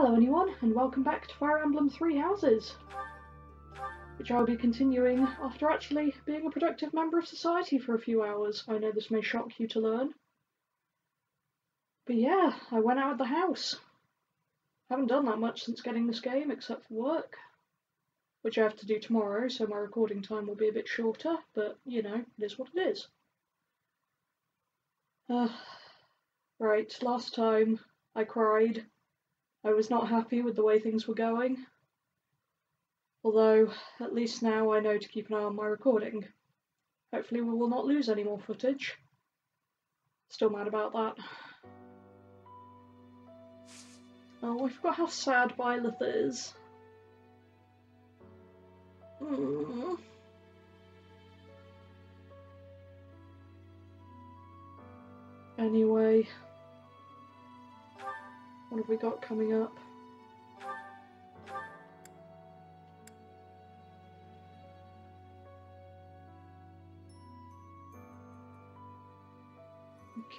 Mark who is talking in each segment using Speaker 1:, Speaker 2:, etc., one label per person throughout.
Speaker 1: Hello anyone, and welcome back to Fire Emblem Three Houses, which I'll be continuing after actually being a productive member of society for a few hours. I know this may shock you to learn. But yeah, I went out of the house. Haven't done that much since getting this game, except for work, which I have to do tomorrow, so my recording time will be a bit shorter, but you know, it is what it is. Right, last time I cried. I was not happy with the way things were going. Although, at least now I know to keep an eye on my recording. Hopefully we will not lose any more footage. Still mad about that. Oh, I forgot how sad Byleth is. Anyway, what have we got coming up?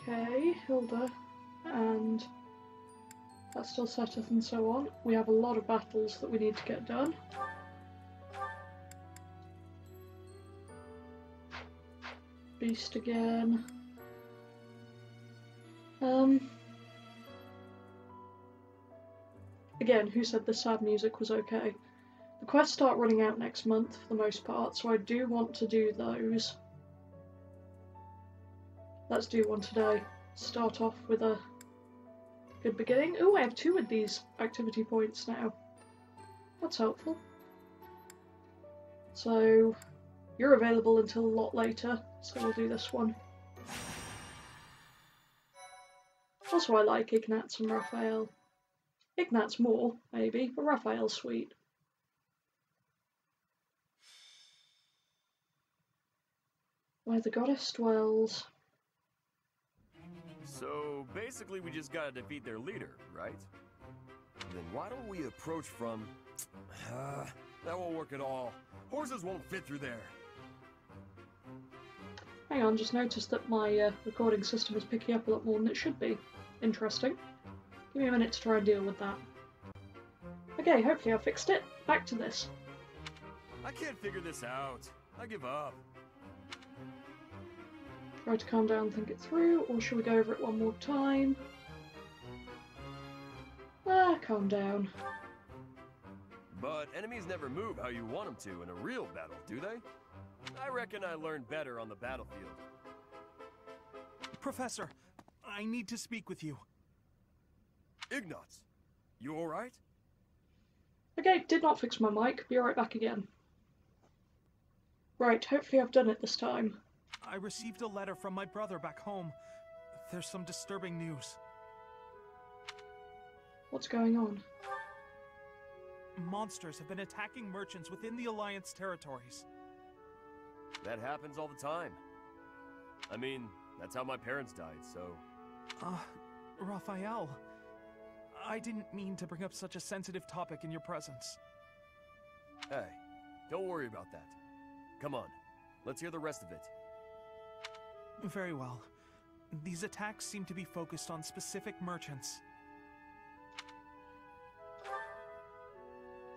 Speaker 1: Okay, Hilda, and that still setteth and so on. We have a lot of battles that we need to get done. Beast again. Again, who said the sad music was okay? The quests start running out next month for the most part, so I do want to do those. Let's do one today. Start off with a good beginning. Oh, I have 2 of these activity points now. That's helpful. So, you're available until a lot later, so we'll do this one. Also, I like Ignatz and Raphael. Ignatz more, maybe, but Raphael's sweet. Where the goddess dwells.
Speaker 2: So, basically we just gotta defeat their leader, right? Then why don't we approach from... that won't work at all. Horses won't fit through there.
Speaker 1: Hang on, just noticed that my recording system is picking up a lot more than it should be. Interesting. Give me a minute to try and deal with that. Okay, hopefully I fixed it. Back to this.
Speaker 2: I can't figure this out. I give up.
Speaker 1: Try to calm down and think it through, or should we go over it one more time? Calm down.
Speaker 2: But enemies never move how you want them to in a real battle, do they? I reckon I learned better on the battlefield.
Speaker 3: Professor, I need to speak with you.
Speaker 2: Ignatz, you alright?
Speaker 1: Okay, did not fix my mic. Be right back again. Right, hopefully I've done it this time.
Speaker 3: I received a letter from my brother back home. There's some disturbing news.
Speaker 1: What's going on?
Speaker 3: Monsters have been attacking merchants within the Alliance territories.
Speaker 2: That happens all the time. I mean, that's how my parents died, so...
Speaker 3: Raphael, I didn't mean to bring up such a sensitive topic in your presence.
Speaker 2: Hey, don't worry about that. Come on, let's hear the rest of it.
Speaker 3: Very well. These attacks seem to be focused on specific merchants.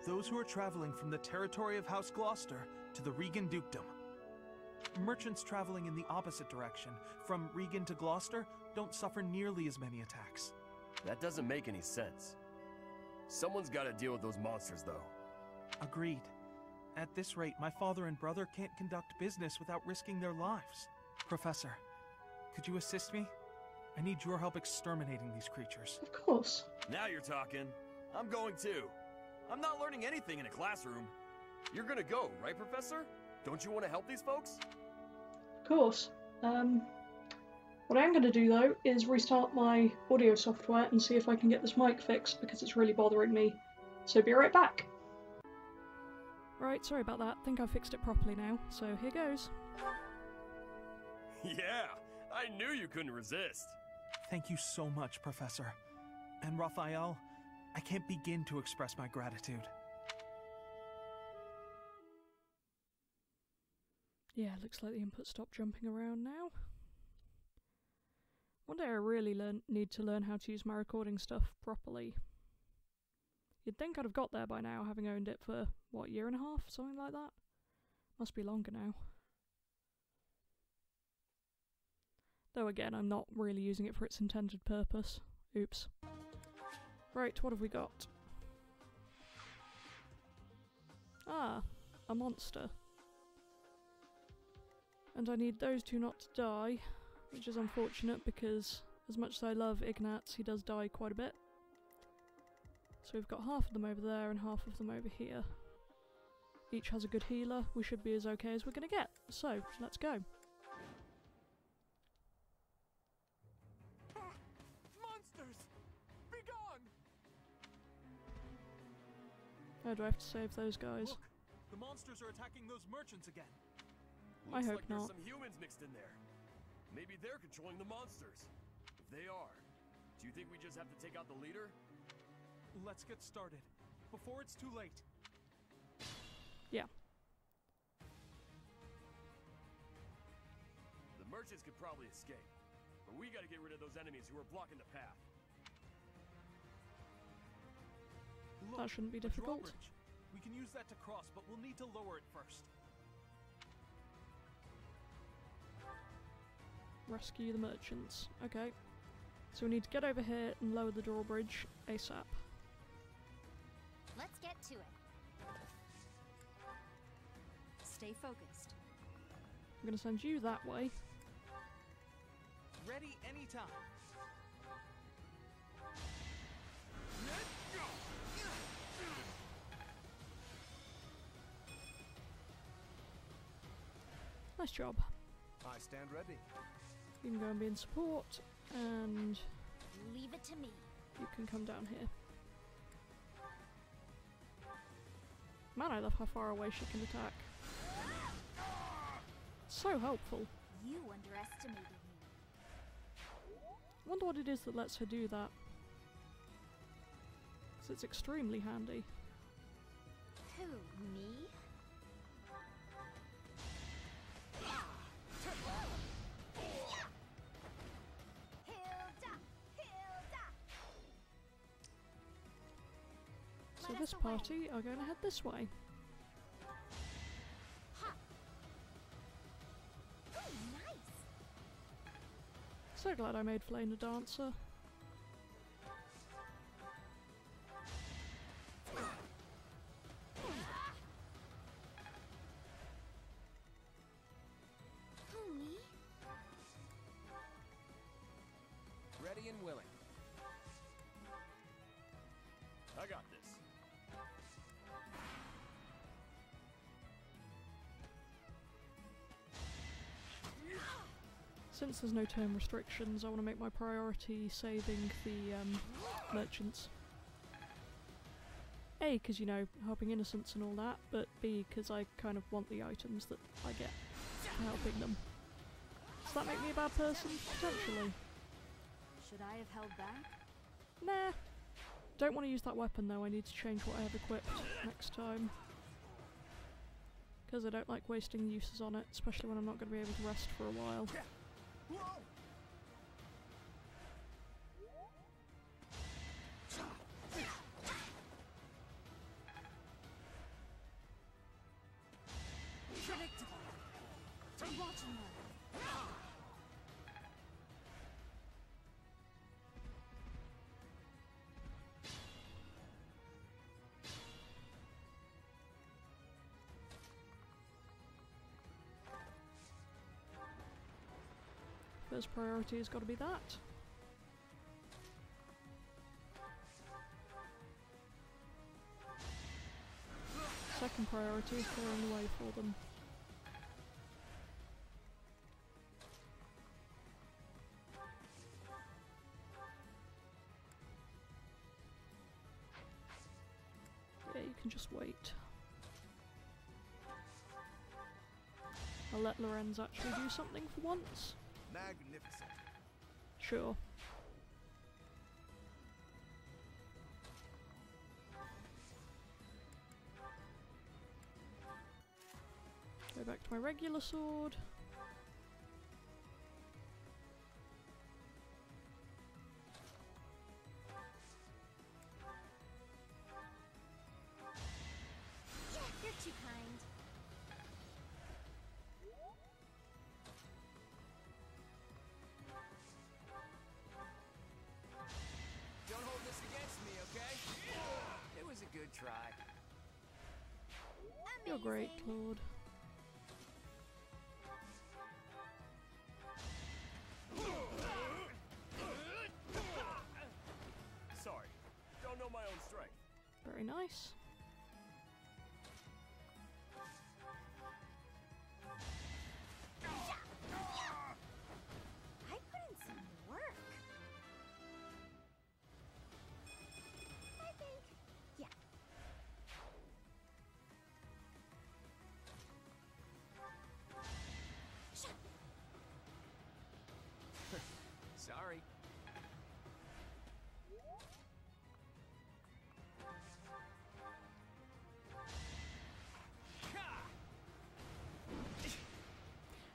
Speaker 3: Those who are traveling from the territory of House Gloucester to the Regan Dukedom. Merchants traveling in the opposite direction, from Regan to Gloucester, don't suffer nearly as many attacks.
Speaker 2: That doesn't make any sense. Someone's got to deal with those monsters, though.
Speaker 3: Agreed. At this rate, my father and brother can't conduct business without risking their lives. Professor, could you assist me? I need your help exterminating these creatures.
Speaker 1: Of course.
Speaker 2: Now you're talking. I'm going too. I'm not learning anything in a classroom. You're gonna go, right, Professor? Don't you want to help these folks?
Speaker 1: Of course. What I am going to do, though, is restart my audio software and see if I can get this mic fixed, because it's really bothering me. So be right back. Right, sorry about that. Think I fixed it properly now, so here goes.
Speaker 2: Yeah, I knew you couldn't resist.
Speaker 3: Thank you so much, Professor. And Raphael, I can't begin to express my gratitude.
Speaker 1: Yeah, looks like the input stopped jumping around now. One day I really need to learn how to use my recording stuff properly. You'd think I'd have got there by now, having owned it for, what, a year and a half? Something like that? Must be longer now. Though again, I'm not really using it for its intended purpose. Oops. Right, what have we got? Ah, a monster. And I need those two not to die, which is unfortunate because as much as I love Ignatz, he does die quite a bit. So we've got half of them over there and half of them over here. Each has a good healer. We should be as okay as we're gonna get. So, let's go.
Speaker 3: Monsters! Be gone!
Speaker 1: How do I have to save those guys?
Speaker 3: Look, the monsters are attacking those merchants again.
Speaker 1: I
Speaker 2: Looks
Speaker 1: hope
Speaker 2: like there's
Speaker 1: not.
Speaker 2: some humans mixed in there. Maybe they're controlling the monsters. If they are, do you think we just have to take out the leader?
Speaker 3: Let's get started, before it's too late.
Speaker 1: Yeah.
Speaker 2: The merchants could probably escape, but we gotta get rid of those enemies who are blocking the path.
Speaker 3: Look,
Speaker 1: That shouldn't be
Speaker 3: a
Speaker 1: difficult.
Speaker 3: drawbridge. We can use that to cross, but we'll need to lower it first.
Speaker 1: Rescue the merchants. Okay. So we need to get over here and lower the drawbridge ASAP.
Speaker 4: Let's get to it. Stay focused.
Speaker 1: I'm gonna send you that way.
Speaker 3: Ready anytime.
Speaker 1: Nice job.
Speaker 5: I stand ready.
Speaker 1: You can go and be in support, and
Speaker 4: Leave it to me.
Speaker 1: you can come down here. Man, I love how far away she can attack. So helpful.
Speaker 4: You underestimated me.
Speaker 1: Wonder what it is that lets her do that. Because it's extremely handy.
Speaker 4: Who, me? Hilda! Hilda!
Speaker 1: So
Speaker 4: Let
Speaker 1: this
Speaker 4: us away.
Speaker 1: party are going to head this way.
Speaker 4: Ha! Ooh, nice!
Speaker 1: So glad I made Flame a dancer.
Speaker 4: Who, me?
Speaker 5: Ready and willing.
Speaker 2: I got this.
Speaker 1: Since there's no turn restrictions, I want to make my priority saving the merchants. A, because, you know, helping innocents and all that, but B, because I kind of want the items that I get for helping them. Does that make me a bad person? Potentially.
Speaker 4: Should I have held back?
Speaker 1: Nah. Don't want to use that weapon though, I need to change what I have equipped next time. Because I don't like wasting uses on it, especially when I'm not going to be able to rest for a while.
Speaker 4: Predictable. Watch and learn.
Speaker 1: First priority has got to be that. Second priority is clearing the way for them. Yeah, you can just wait. I'll let Lorenz actually do something for once.
Speaker 5: Magnificent.
Speaker 1: Sure. Go back to my regular sword.
Speaker 6: You're great, Claude.
Speaker 2: Sorry, don't know my own strength.
Speaker 6: Very nice.
Speaker 4: I put in some work. I think, yeah.
Speaker 5: Sorry.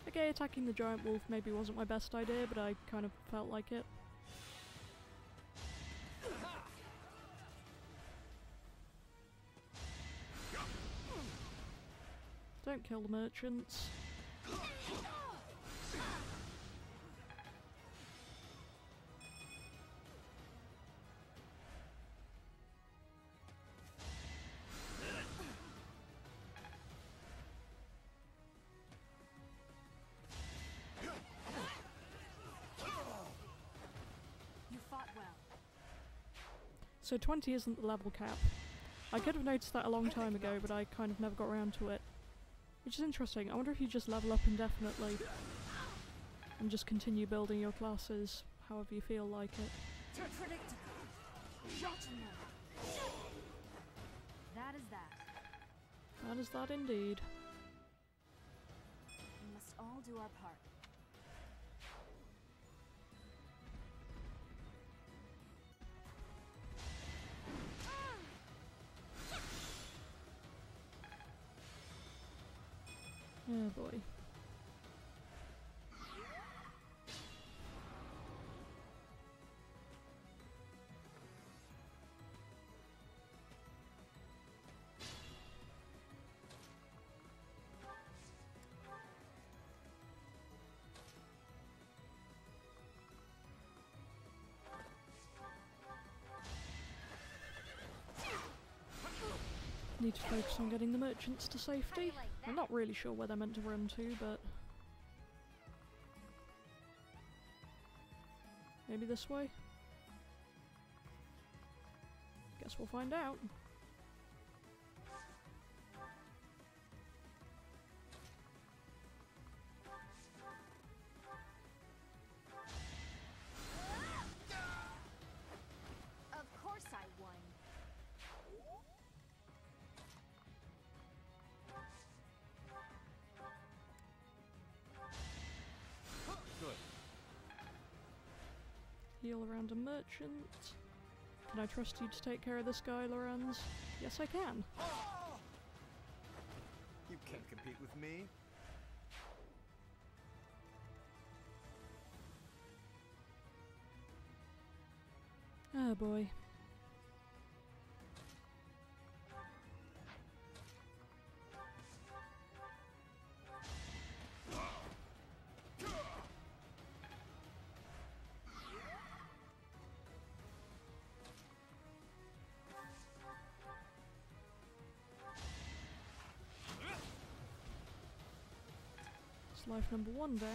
Speaker 6: Okay, attacking the giant wolf maybe wasn't my best idea, but I kind of felt like it. Don't kill the merchants.
Speaker 4: You fought well.
Speaker 6: So 20 isn't the level cap. I could have noticed that a long time ago, but I kind of never got around to it. Which is interesting. I wonder if you just level up indefinitely and just continue building your classes however you feel like it.
Speaker 4: Predictable. Watch and learn. That is that.
Speaker 6: That is that indeed.
Speaker 4: We must all do our part.
Speaker 6: Oh boy. Need to focus on getting the merchants to safety. I'm not really sure where they're meant to run to, but maybe this way? Guess we'll find out.
Speaker 4: Of course I won.
Speaker 2: Good.
Speaker 6: Heal around a merchant. Can I trust you to take care of this guy, Lorenz? Yes, I can.
Speaker 5: You can't compete with me.
Speaker 6: Oh boy. It's life number 1 down.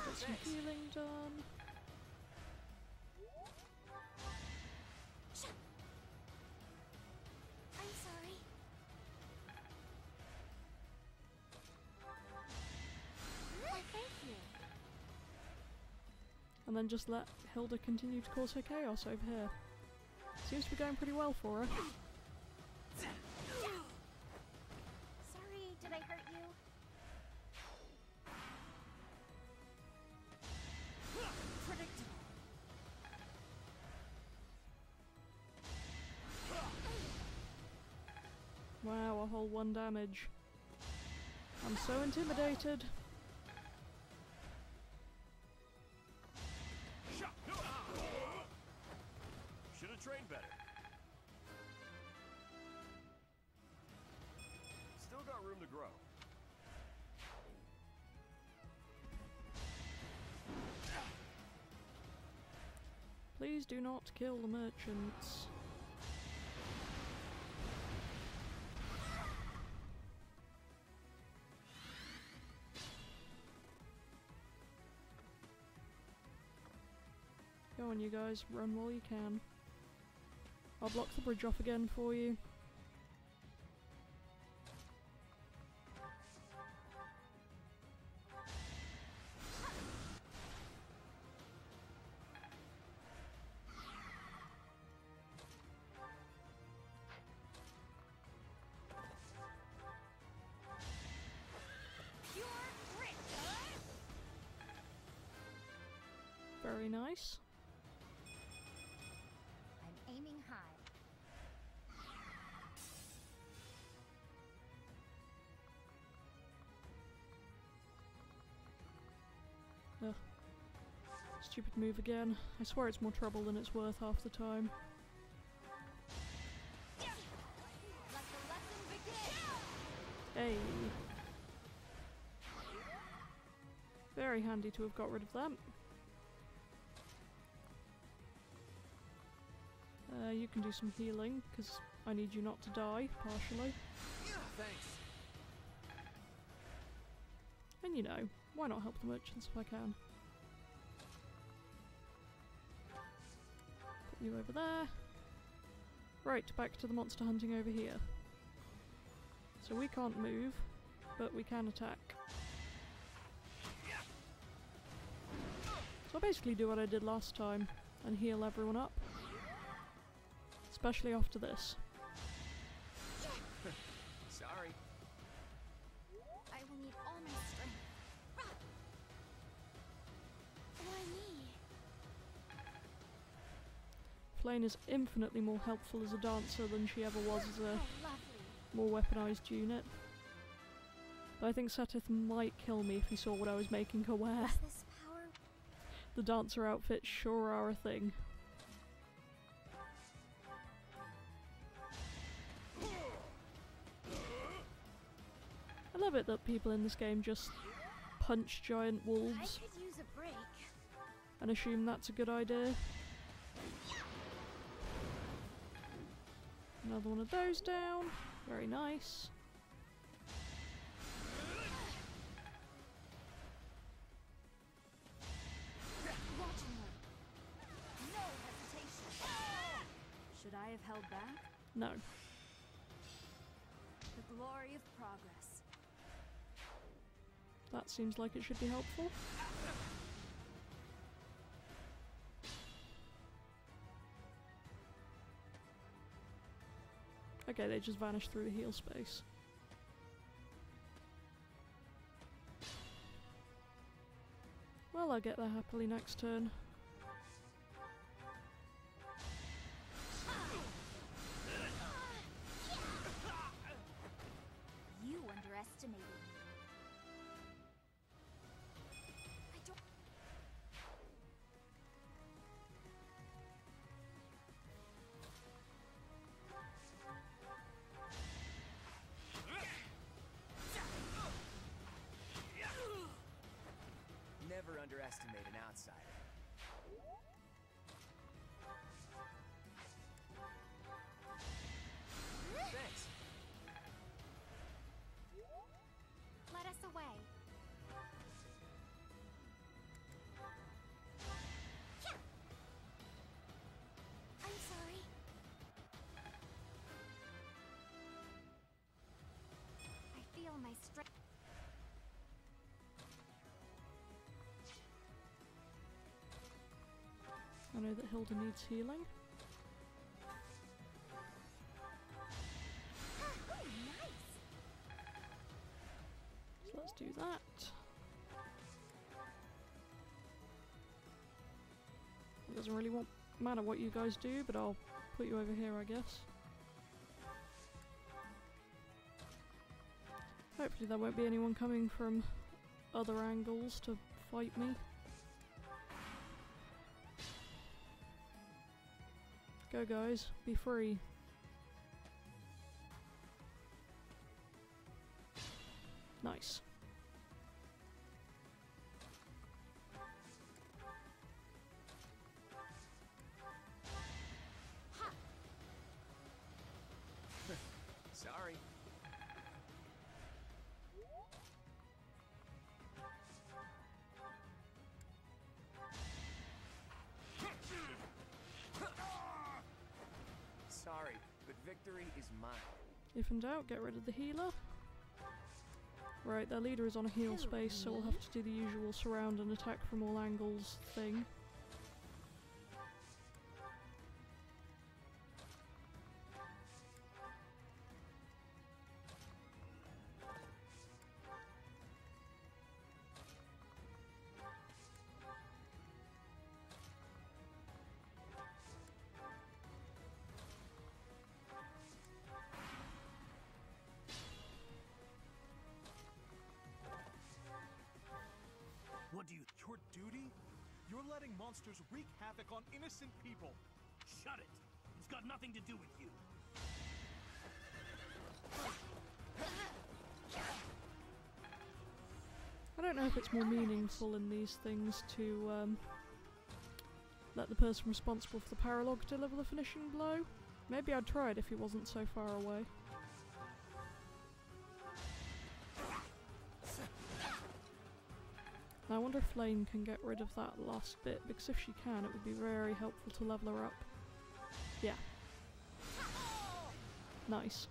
Speaker 6: Let's get some healing done.
Speaker 4: I'm sorry. Thank you.
Speaker 6: And then just let Hilda continue to cause her chaos over here. Seems to be going pretty well for her.
Speaker 4: Sorry, did I hurt you? Predictable.
Speaker 6: Wow, a whole 1 damage. I'm so intimidated.
Speaker 2: Should have trained better. Still got room to grow.
Speaker 6: Please do not kill the merchants. Go on, you guys, run while you can. I'll block the bridge off again for you. Very nice.
Speaker 4: I'm aiming high.
Speaker 6: Ugh. Stupid move again. I swear it's more trouble than it's worth half the time.
Speaker 4: Let the lesson begin.
Speaker 6: Hey. Very handy to have got rid of that. You can do some healing, because I need you not to die, partially.
Speaker 5: Thanks.
Speaker 6: And you know, why not help the merchants if I can? Put you over there. Right, back to the monster hunting over here. So we can't move, but we can attack. So I'll basically do what I did last time, and heal everyone up. Especially after this.
Speaker 5: Sorry.
Speaker 4: I will need all my strength. Why me?
Speaker 6: Flame is infinitely more helpful as a dancer than she ever was as a
Speaker 4: How lovely.
Speaker 6: more weaponised unit. But I think Setith might kill me if he saw what I was making her wear.
Speaker 4: Is this power?
Speaker 6: The dancer outfits sure are a thing. I love it that people in this game just punch giant
Speaker 4: I
Speaker 6: wolves
Speaker 4: could use a break.
Speaker 6: and assume that's a good idea. Another one of those down. Very nice.
Speaker 4: Watching her. No hesitation. Should I have held back?
Speaker 6: No.
Speaker 4: The glory of progress.
Speaker 6: That seems like it should be helpful. Okay, they just vanished through the heal space. Well, I'll get there happily next turn.
Speaker 4: You underestimated me. I don't.
Speaker 5: Never underestimate an outsider. Thanks.
Speaker 4: Let us away. I'm sorry. I feel my strength.
Speaker 6: I know that Hilda needs healing.
Speaker 4: Nice.
Speaker 6: So let's do that. It doesn't really matter what you guys do, but I'll put you over here, I guess. Hopefully there won't be anyone coming from other angles to fight me. Go guys, be free. Nice.
Speaker 5: victory is mine.
Speaker 6: If in doubt, get rid of the healer. Right, their leader is on a heal space, so we'll have to do the usual surround and attack from all angles thing.
Speaker 3: What do you... Your duty? You're letting monsters wreak havoc on innocent people.
Speaker 7: Shut it! It's got nothing to do with you.
Speaker 6: I don't know if it's more meaningful in these things to let the person responsible for the paralogue deliver the finishing blow. Maybe I'd try it if he wasn't so far away. Now I wonder if Lane can get rid of that last bit, because if she can, it would be very helpful to level her up. Yeah. Nice.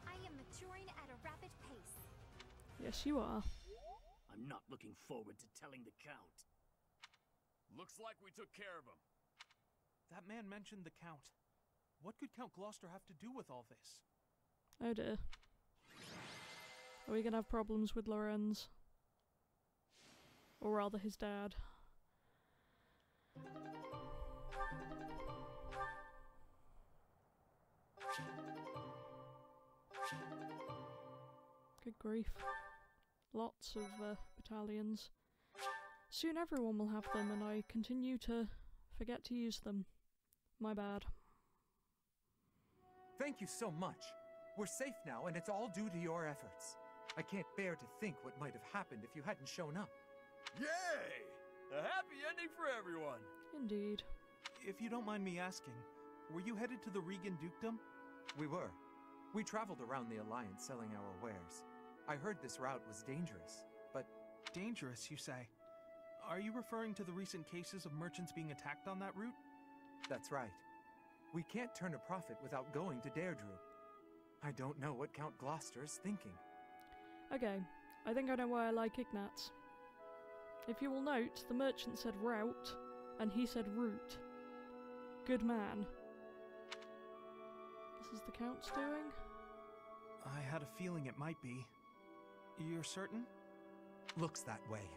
Speaker 4: I am maturing at a rapid pace.
Speaker 6: Yes, you are.
Speaker 7: I'm not looking forward to telling the Count.
Speaker 2: Looks like we took care of him.
Speaker 3: That man mentioned the Count. What could Count Gloucester have to do with all this?
Speaker 6: Oh dear. Are we gonna have problems with Lorenz? Or rather his dad. Good grief. Lots of battalions. Soon everyone will have them, and I continue to forget to use them. My bad.
Speaker 8: Thank you so much. We're safe now, and it's all due to your efforts. I can't bear to think what might have happened if you hadn't shown up.
Speaker 2: Yay! A happy ending for everyone!
Speaker 6: Indeed.
Speaker 3: If you don't mind me asking, were you headed to the Regan Dukedom?
Speaker 8: We were. We traveled around the Alliance selling our wares. I heard this route was dangerous, but...
Speaker 3: Dangerous, you say? Are you referring to the recent cases of merchants being attacked on that route?
Speaker 8: That's right. We can't turn a profit without going to Deirdre. I don't know what Count Gloucester's thinking.
Speaker 6: Okay, I think I know why I like Ignatz. If you will note, the merchant said route, and he said route. Good man. This is the Count's doing?
Speaker 3: I had a feeling it might be. You're certain?
Speaker 8: Looks that way.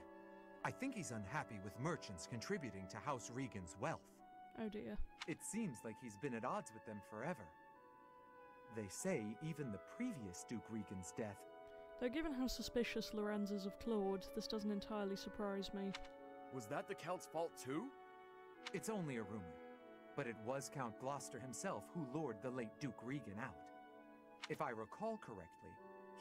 Speaker 8: I think he's unhappy with merchants contributing to House Regan's wealth.
Speaker 6: Oh dear.
Speaker 8: It seems like he's been at odds with them forever. They say even the previous Duke Regan's death.
Speaker 6: Though given how suspicious Lorenz is of Claude, this doesn't entirely surprise me.
Speaker 2: Was that the Count's fault too?
Speaker 8: It's only a rumor, but it was Count Gloucester himself who lured the late Duke Regan out. If I recall correctly,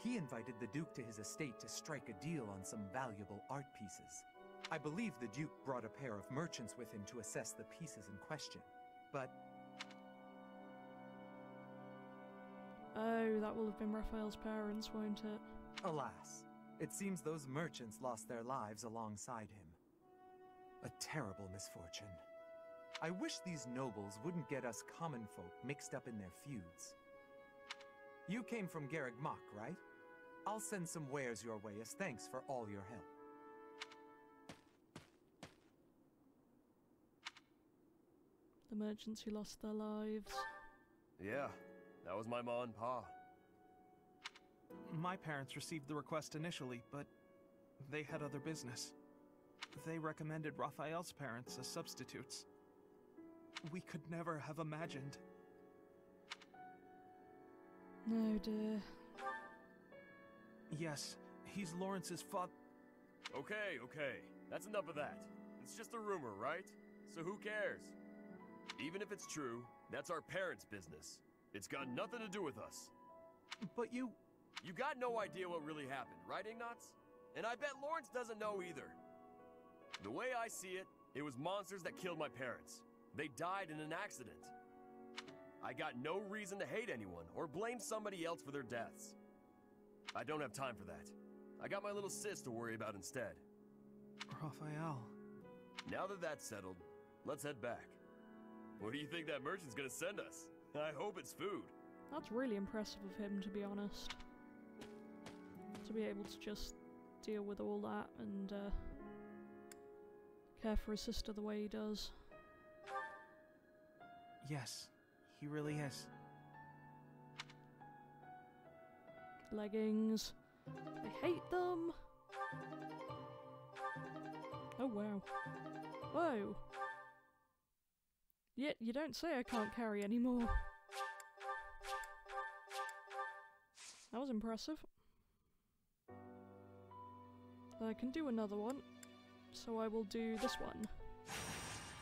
Speaker 8: he invited the Duke to his estate to strike a deal on some valuable art pieces. I believe the Duke brought a pair of merchants with him to assess the pieces in question, but...
Speaker 6: Oh, that will have been Raphael's parents, won't it?
Speaker 8: Alas, it seems those merchants lost their lives alongside him. A terrible misfortune. I wish these nobles wouldn't get us common folk mixed up in their feuds. You came from Garreg Mach, right? I'll send some wares your way as thanks for all your help.
Speaker 6: The merchants who lost their lives.
Speaker 2: Yeah, that was my ma and pa.
Speaker 3: My parents received the request initially, but they had other business. They recommended Raphael's parents as substitutes. We could never have imagined.
Speaker 6: No, dear.
Speaker 3: Yes, he's Lawrence's father.
Speaker 2: Okay, that's enough of that. It's just a rumor, right? So who cares? Even if it's true, that's our parents' business. It's got nothing to do with us.
Speaker 3: But you
Speaker 2: got no idea what really happened, right, Ignatz? And I bet Lawrence doesn't know either. The way I see it, it was monsters that killed my parents. They died in an accident. I got no reason to hate anyone or blame somebody else for their deaths. I don't have time for that. I got my little sis to worry about instead.
Speaker 3: Raphael.
Speaker 2: Now that that's settled, let's head back. What do you think that merchant's gonna send us? I hope it's food.
Speaker 6: That's really impressive of him, to be honest. To be able to just deal with all that and care for his sister the way he does.
Speaker 3: Yes, he really is.
Speaker 6: Leggings. I hate them. Oh wow. Whoa. Yet you don't say I can't carry anymore. That was impressive. I can do another one, so I will do this one.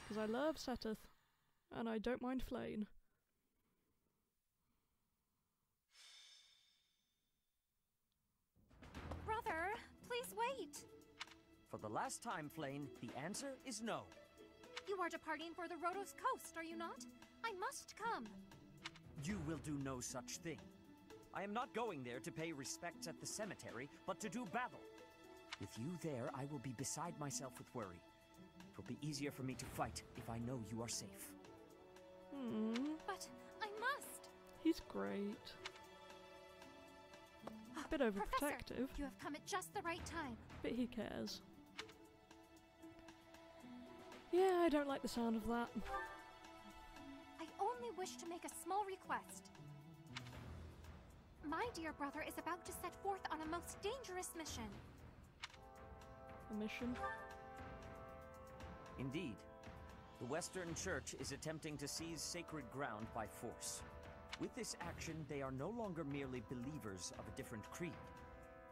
Speaker 6: Because I love Seteth, and I don't mind Flane.
Speaker 4: Brother, please wait.
Speaker 5: For the last time, Flane, the answer is no.
Speaker 4: You are departing for the Rhodos coast, are you not? I must come.
Speaker 5: You will do no such thing. I am not going there to pay respects at the cemetery, but to do battle. With you there, I will be beside myself with worry. It will be easier for me to fight if I know you are safe.
Speaker 4: But I must.
Speaker 6: He's great. A bit overprotective,
Speaker 4: Professor, you have come at just the right time.
Speaker 6: but he cares. Yeah, I don't like the sound of that.
Speaker 4: I only wish to make a small request. My dear brother is about to set forth on a most dangerous mission.
Speaker 6: A mission?
Speaker 5: Indeed. The Western Church is attempting to seize sacred ground by force. With this action, they are no longer merely believers of a different creed.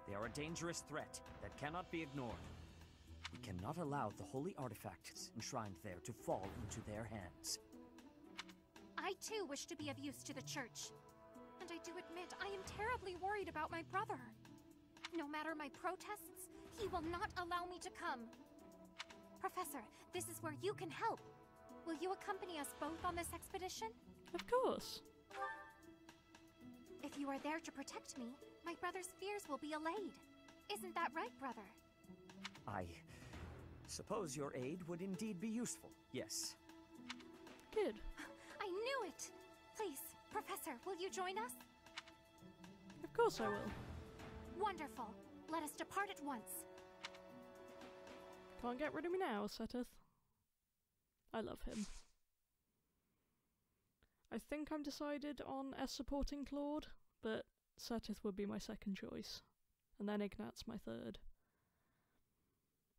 Speaker 5: They are a dangerous threat that cannot be ignored. We cannot allow the holy artifacts enshrined there to fall into their hands.
Speaker 4: I too wish to be of use to the church. And I do admit I am terribly worried about my brother. No matter my protests, he will not allow me to come. Professor, this is where you can help. Will you accompany us both on this expedition?
Speaker 6: Of course.
Speaker 4: If you are there to protect me, my brother's fears will be allayed. Isn't that right, brother?
Speaker 5: I suppose your aid would indeed be useful, yes.
Speaker 6: Good.
Speaker 4: I knew it! Please, Professor, will you join us?
Speaker 6: Of course I will.
Speaker 4: Wonderful. Let us depart at once.
Speaker 6: Can't get rid of me now, Seteth. I love him. I think I'm decided on S supporting Claude, but Seteth would be my second choice. And then Ignat's my third.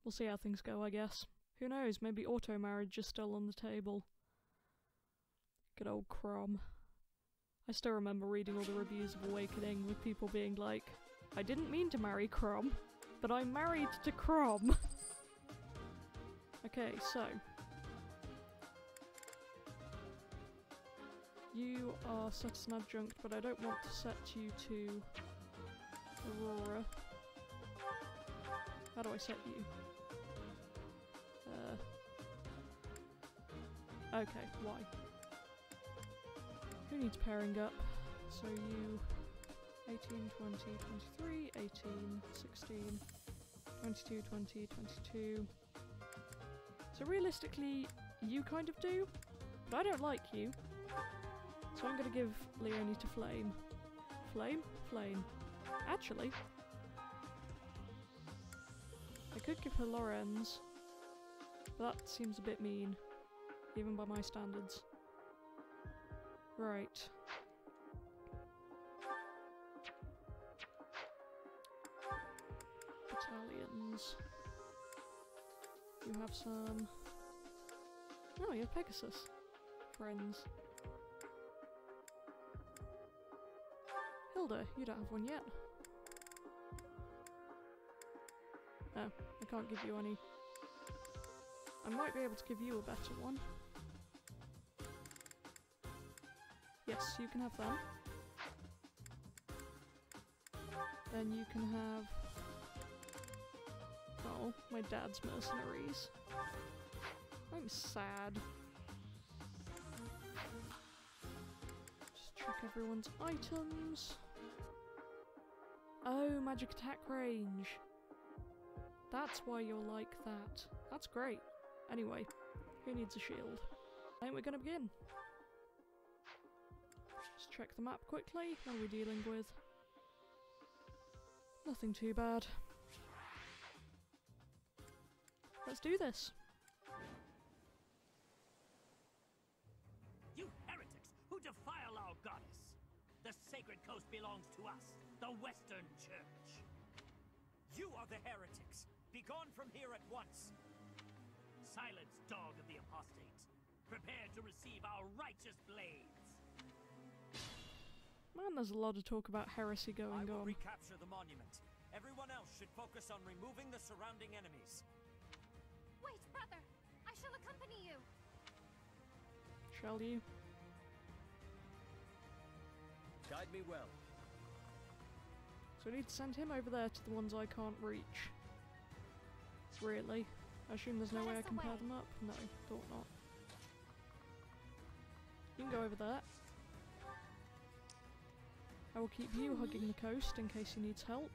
Speaker 6: We'll see how things go, I guess. Who knows, maybe auto-marriage is still on the table. Good old Crom. I still remember reading all the reviews of Awakening with people being like, I didn't mean to marry Crom, but I'm married to Crom. Okay, so. You are set as an adjunct, but I don't want to set you to Aurora. How do I set you? Okay, why? Who needs pairing up? So you 18, 20, 23, 18, 16, 22, 20, 22. So realistically, you kind of do, but I don't like you. So I'm gonna give Leonie to Flame. Flame? Flame. Actually, I could give her Lorenz, but that seems a bit mean, even by my standards. Right. Battalions. You have some... Oh, you have Pegasus. Friends. Hilda, you don't have one yet. No, I can't give you any. I might be able to give you a better one. Yes, you can have them. Then you can have... Oh, my dad's mercenaries. I'm sad. Just check everyone's items. Oh, magic attack range. That's why you're like that. That's great. Anyway, Who needs a shield? I think we're gonna begin. Just check the map quickly. What are we dealing with? Nothing too bad. Let's do this.
Speaker 7: You heretics who defile our goddess! The sacred coast belongs to us, the Western Church.
Speaker 5: You are the heretics! Begone from here at once!
Speaker 7: Silence, dog of the apostates. Prepare to receive our righteous blades.
Speaker 6: Man, there's a lot of talk about heresy
Speaker 5: I
Speaker 6: going
Speaker 5: will
Speaker 6: on.
Speaker 5: recapture the monument. Everyone else should focus on removing the surrounding enemies.
Speaker 4: Wait, brother! I shall accompany you!
Speaker 6: Shall you?
Speaker 2: Guide me well.
Speaker 6: So we need to send him over there to the ones I can't reach. Really? I assume there's no way I can pair them up? No, thought not. You can go over there. I will keep you hugging the coast in case he needs help.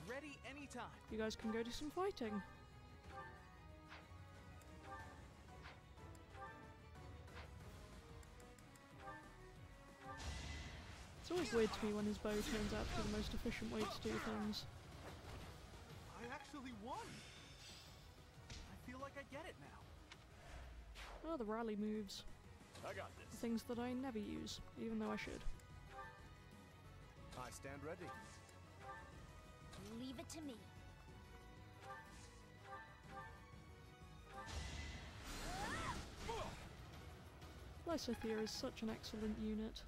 Speaker 3: Ready anytime.
Speaker 6: You guys can go do some fighting. It's always weird to me when his bow turns out to be the most efficient way to do things.
Speaker 3: I actually won. I feel like I get it now.
Speaker 6: Oh, the rally moves.
Speaker 2: I got this.
Speaker 6: Things that I never use, even though I should.
Speaker 2: I stand ready.
Speaker 4: Leave it to me.
Speaker 6: Lysithea is such an excellent unit.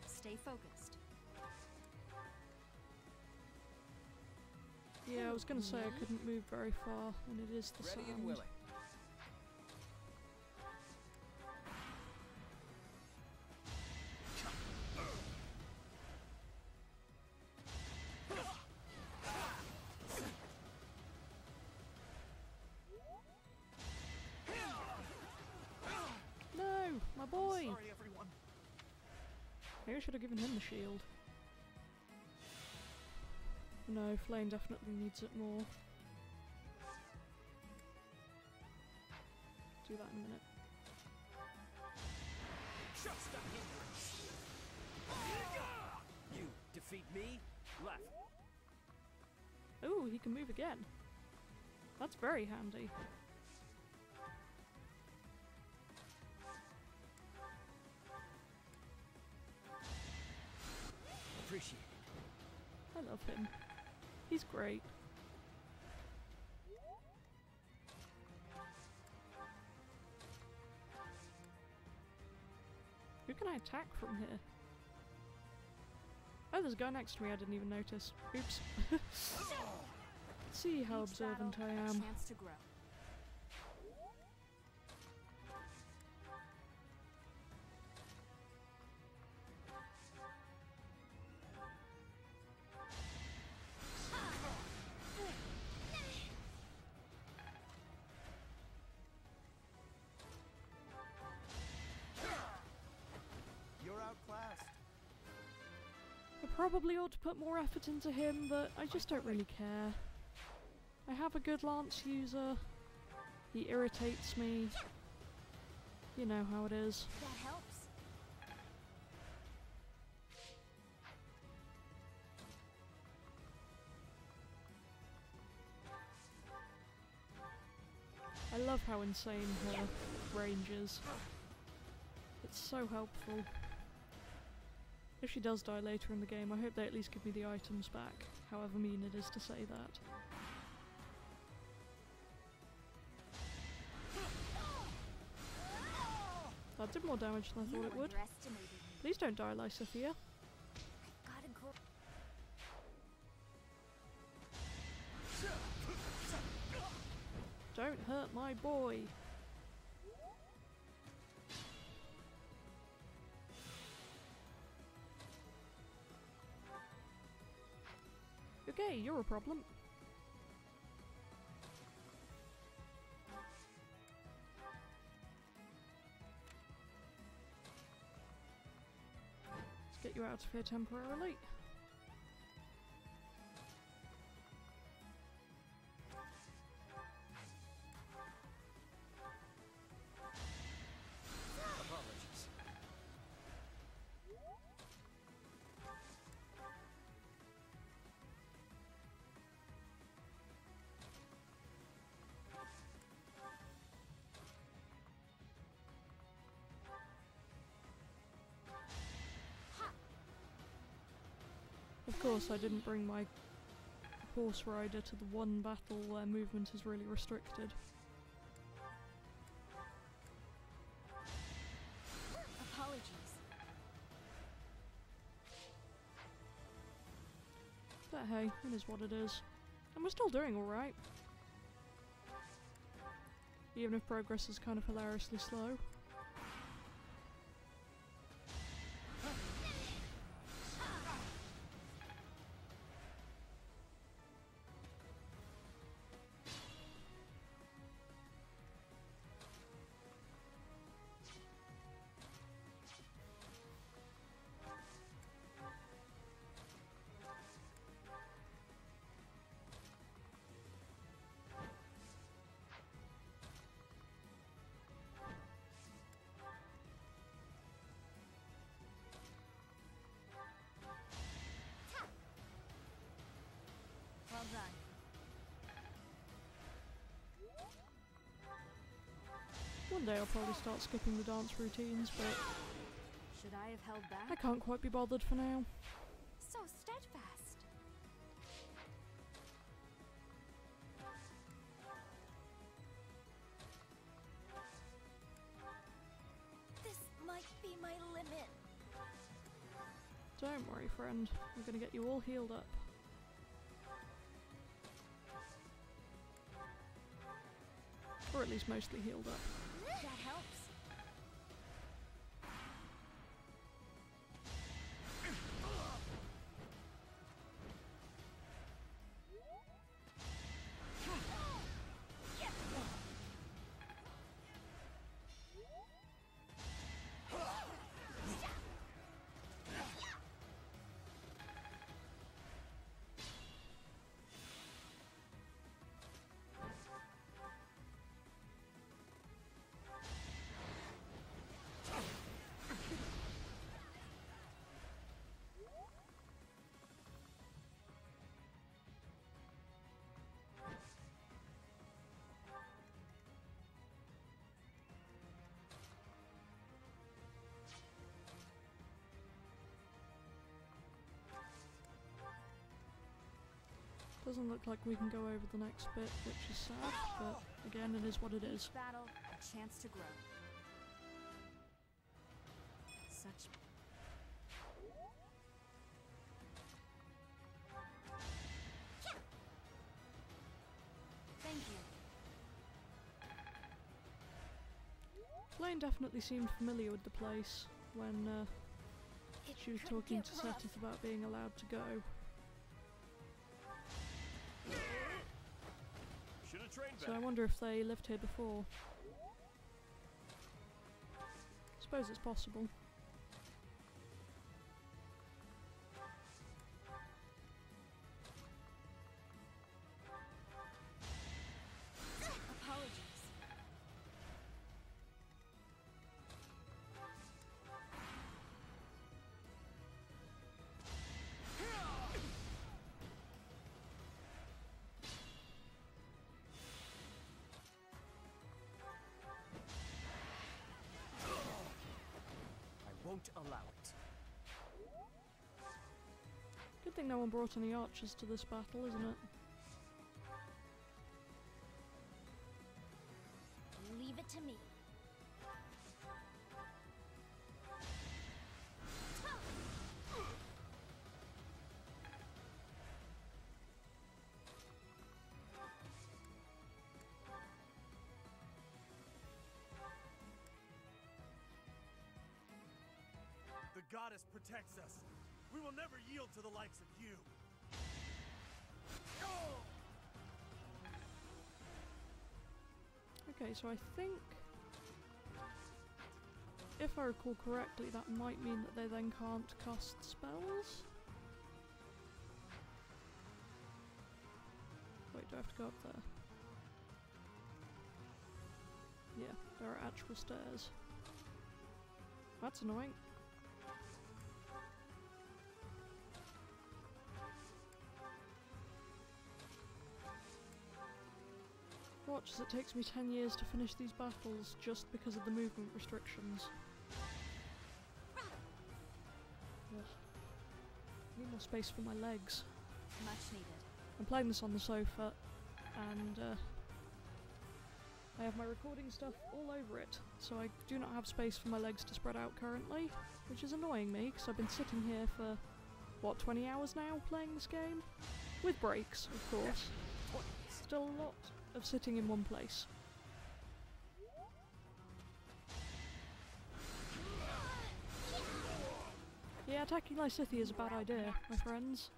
Speaker 4: Stay focused.
Speaker 6: Yeah, I was gonna say I couldn't move very far, and it is the
Speaker 2: Ready and
Speaker 6: sand.
Speaker 2: willing.
Speaker 6: No, my boy!
Speaker 3: Sorry, everyone.
Speaker 6: Maybe I should have given him the shield. No, Flame definitely needs it more. Do that in a minute.
Speaker 5: Just a hindrance! You defeat me? Left.
Speaker 6: Ooh, he can move again. That's very handy.
Speaker 5: Appreciate it.
Speaker 6: I love him. He's great. Who can I attack from here? Oh, there's a guy next to me I didn't even notice. Oops. See how observant I am.
Speaker 4: Chance to grow.
Speaker 8: You're outclassed.
Speaker 6: I probably ought to put more effort into him, but I just don't really care. I have a good lance user. He irritates me. You know how it is.
Speaker 4: That helps.
Speaker 6: I love how insane her range is. It's so helpful. If she does die later in the game, I hope they at least give me the items back, however mean it is to say that. That did more damage than I thought it would.
Speaker 4: Underestimated me.
Speaker 6: Please don't die, Lysithea.
Speaker 4: Gotta go.
Speaker 6: Don't hurt my boy. Okay, you're a problem. Let's get you out of here temporarily.
Speaker 5: Apologies.
Speaker 6: Of course, I didn't bring my horse rider to the one battle where movement is really restricted.
Speaker 4: Apologies.
Speaker 6: But hey, it is what it is. And we're still doing alright. Even if progress is kind of hilariously slow.
Speaker 4: Well done.
Speaker 6: One day I'll probably start skipping the dance routines, but
Speaker 4: Should I have held
Speaker 6: I
Speaker 4: back?
Speaker 6: can't quite be bothered for now.
Speaker 4: So steadfast. This might be my limit.
Speaker 6: Don't worry, friend. I'm gonna get you all healed up. Or at least mostly healed up.
Speaker 4: That helps.
Speaker 6: Doesn't look like we can go over the next bit, which is sad, but again, it is what it is.
Speaker 4: Each battle, a chance to grow. Such. Thank you.
Speaker 6: Blaine definitely seemed familiar with the place when she was talking to Seteth about being allowed to go.
Speaker 2: Should have trained
Speaker 6: So
Speaker 2: better.
Speaker 6: I wonder if they lived here before. Suppose it's possible.
Speaker 4: Apologies.
Speaker 5: I won't allow it.
Speaker 6: Good thing no one brought any archers to this battle, isn't it?
Speaker 4: Leave it to me.
Speaker 2: The goddess protects us. We will never yield to the likes of you.
Speaker 6: Okay, so I think if I recall correctly, that might mean that they then can't cast spells? Wait, do I have to go up there? Yeah, there are actual stairs. That's annoying. Watch as it takes me 10 years to finish these battles just because of the movement restrictions. Ugh. I need more space for my legs.
Speaker 4: Much needed.
Speaker 6: I'm playing this on the sofa, and I have my recording stuff all over it, so I do not have space for my legs to spread out currently, which is annoying me, because I've been sitting here for, what, 20 hours now playing this game? With breaks, of course. Still a lot of sitting in one place. Yeah, attacking Lysithea is a bad idea, my friends,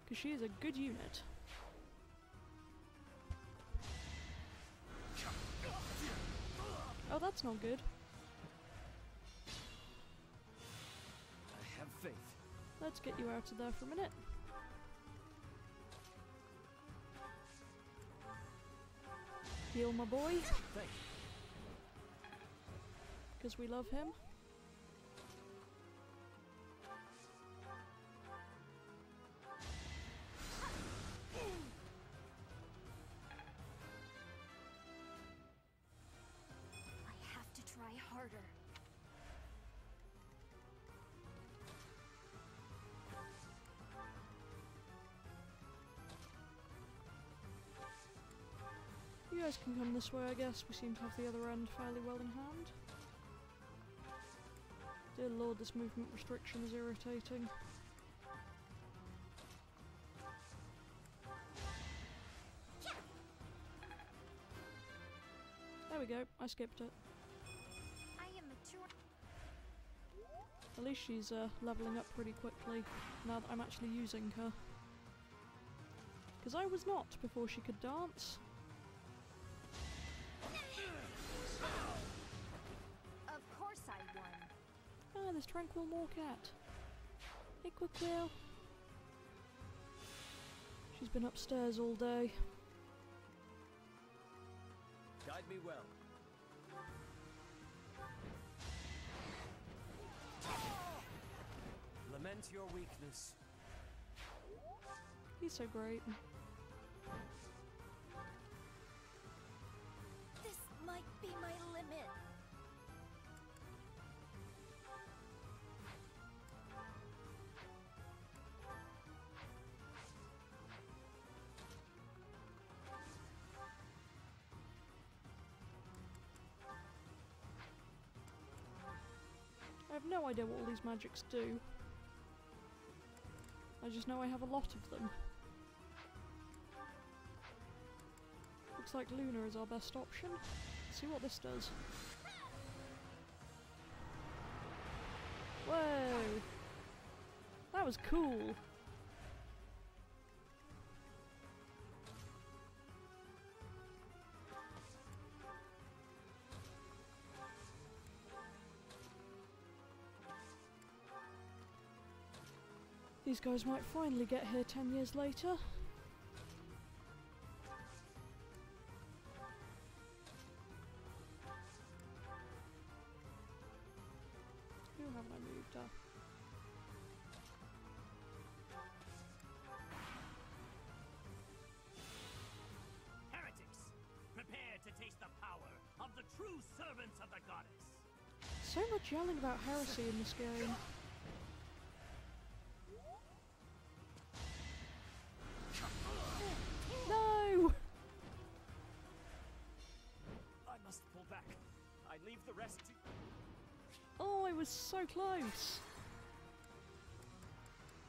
Speaker 6: because she is a good unit. Oh, that's not good.
Speaker 2: I have faith.
Speaker 6: Let's get you out of there for a minute. Heal my boy.
Speaker 2: Thank you.
Speaker 6: Because we love him.
Speaker 4: I have to try harder.
Speaker 6: You guys can come this way, I guess. We seem to have the other end fairly well in hand. Dear lord, this movement restriction is irritating. There we go, I skipped it.
Speaker 4: I am mature.
Speaker 6: At least she's leveling up pretty quickly, now that I'm actually using her. Because I was not before she could dance.
Speaker 4: Of course I won.
Speaker 6: Ah, there's Tranquil Moorcat. Hey, Quickquill. She's been upstairs all day.
Speaker 2: Guide me well. Lament your weakness.
Speaker 6: He's so great.
Speaker 4: This might be my limit.
Speaker 6: I have no idea what all these magics do. I just know I have a lot of them. Looks like Luna is our best option. Let's see what this does. Whoa! That was cool! These guys might finally get here 10 years later. Who haven't I moved up?
Speaker 7: Heretics, prepare to taste the power of the true servants of the goddess.
Speaker 6: So much yelling about heresy in this game. No!
Speaker 5: I must pull back. I leave the rest to...
Speaker 6: Oh, I was so close!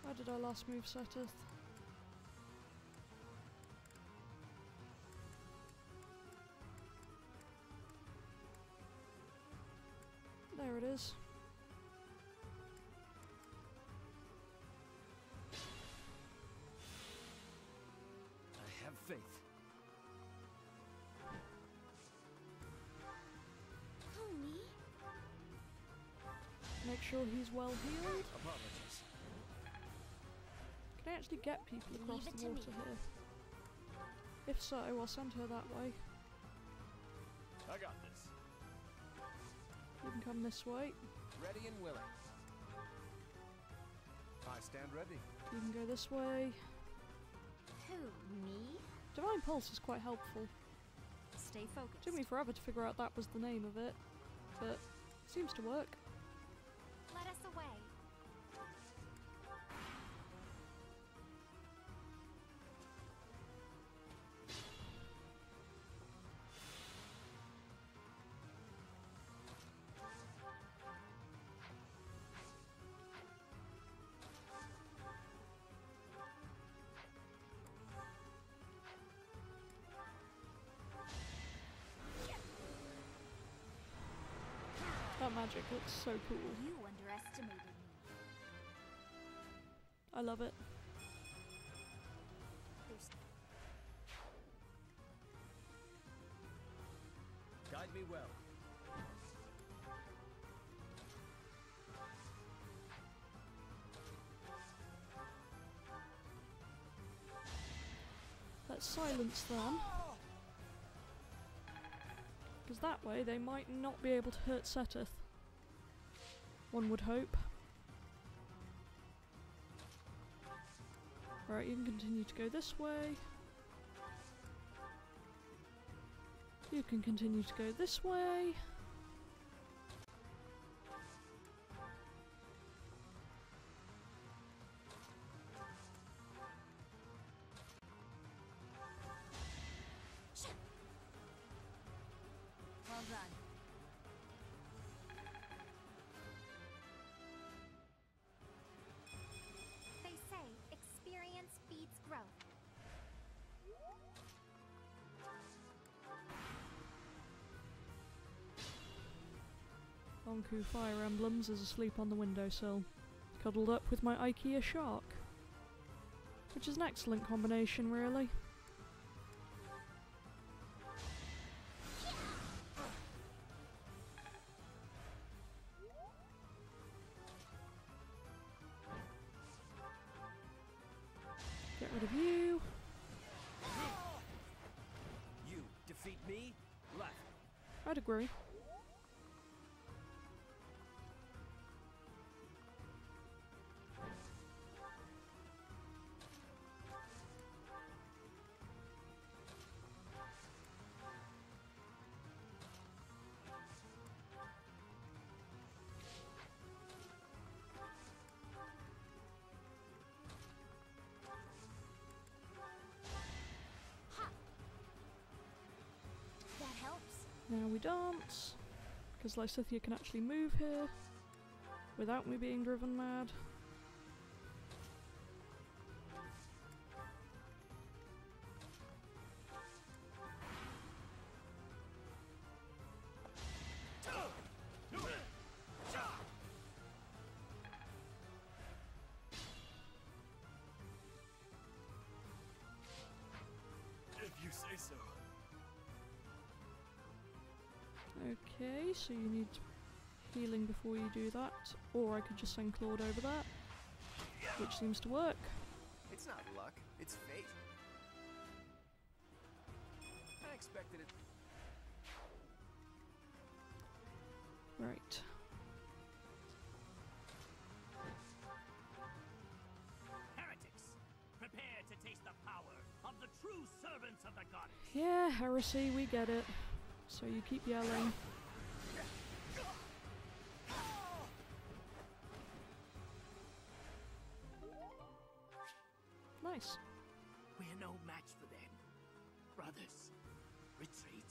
Speaker 6: Where did our last move setteth? There it is.
Speaker 2: I have faith.
Speaker 4: Pony?
Speaker 6: sure he's well healed.
Speaker 5: Apologies.
Speaker 6: Can I actually get people across
Speaker 4: Leave it
Speaker 6: the
Speaker 4: to
Speaker 6: water
Speaker 4: me.
Speaker 6: here? If so, I'll send her that way.
Speaker 2: I got this.
Speaker 6: You can come this way.
Speaker 9: Ready and willing. I stand ready.
Speaker 6: You can go this way.
Speaker 4: Who, me?
Speaker 6: Divine Pulse is quite helpful.
Speaker 4: Stay focused.
Speaker 6: Took me forever to figure out that was the name of it, but it seems to work.
Speaker 4: Let us away.
Speaker 6: That magic looks so cool.
Speaker 4: You underestimated me.
Speaker 6: I love it.
Speaker 4: There's
Speaker 5: Guide me well.
Speaker 6: Let's silence them. Because that way they might not be able to hurt Seteth. One would hope. Right, you can continue to go this way. You can continue to go this way.
Speaker 4: well done. They say experience feeds growth.
Speaker 6: Onku Fire Emblems is asleep on the windowsill, cuddled up with my IKEA shark. Which is an excellent combination, really. Get rid of you.
Speaker 5: You defeat me? Left.
Speaker 6: I'd agree.
Speaker 4: That helps.
Speaker 6: Now we dance, because Lysithea can actually move here without me being driven mad.
Speaker 2: If you say so.
Speaker 6: Okay, so you need healing before you do that, or I could just send Claude over that, which seems to work.
Speaker 9: It's not luck, it's fate. I expected it.
Speaker 6: Right.
Speaker 7: Heretics, prepare to taste the power of the true servants of the goddess.
Speaker 6: Yeah, Heresy, we get it. So you keep yelling. Nice.
Speaker 7: We're no match for them. Brothers, retreat.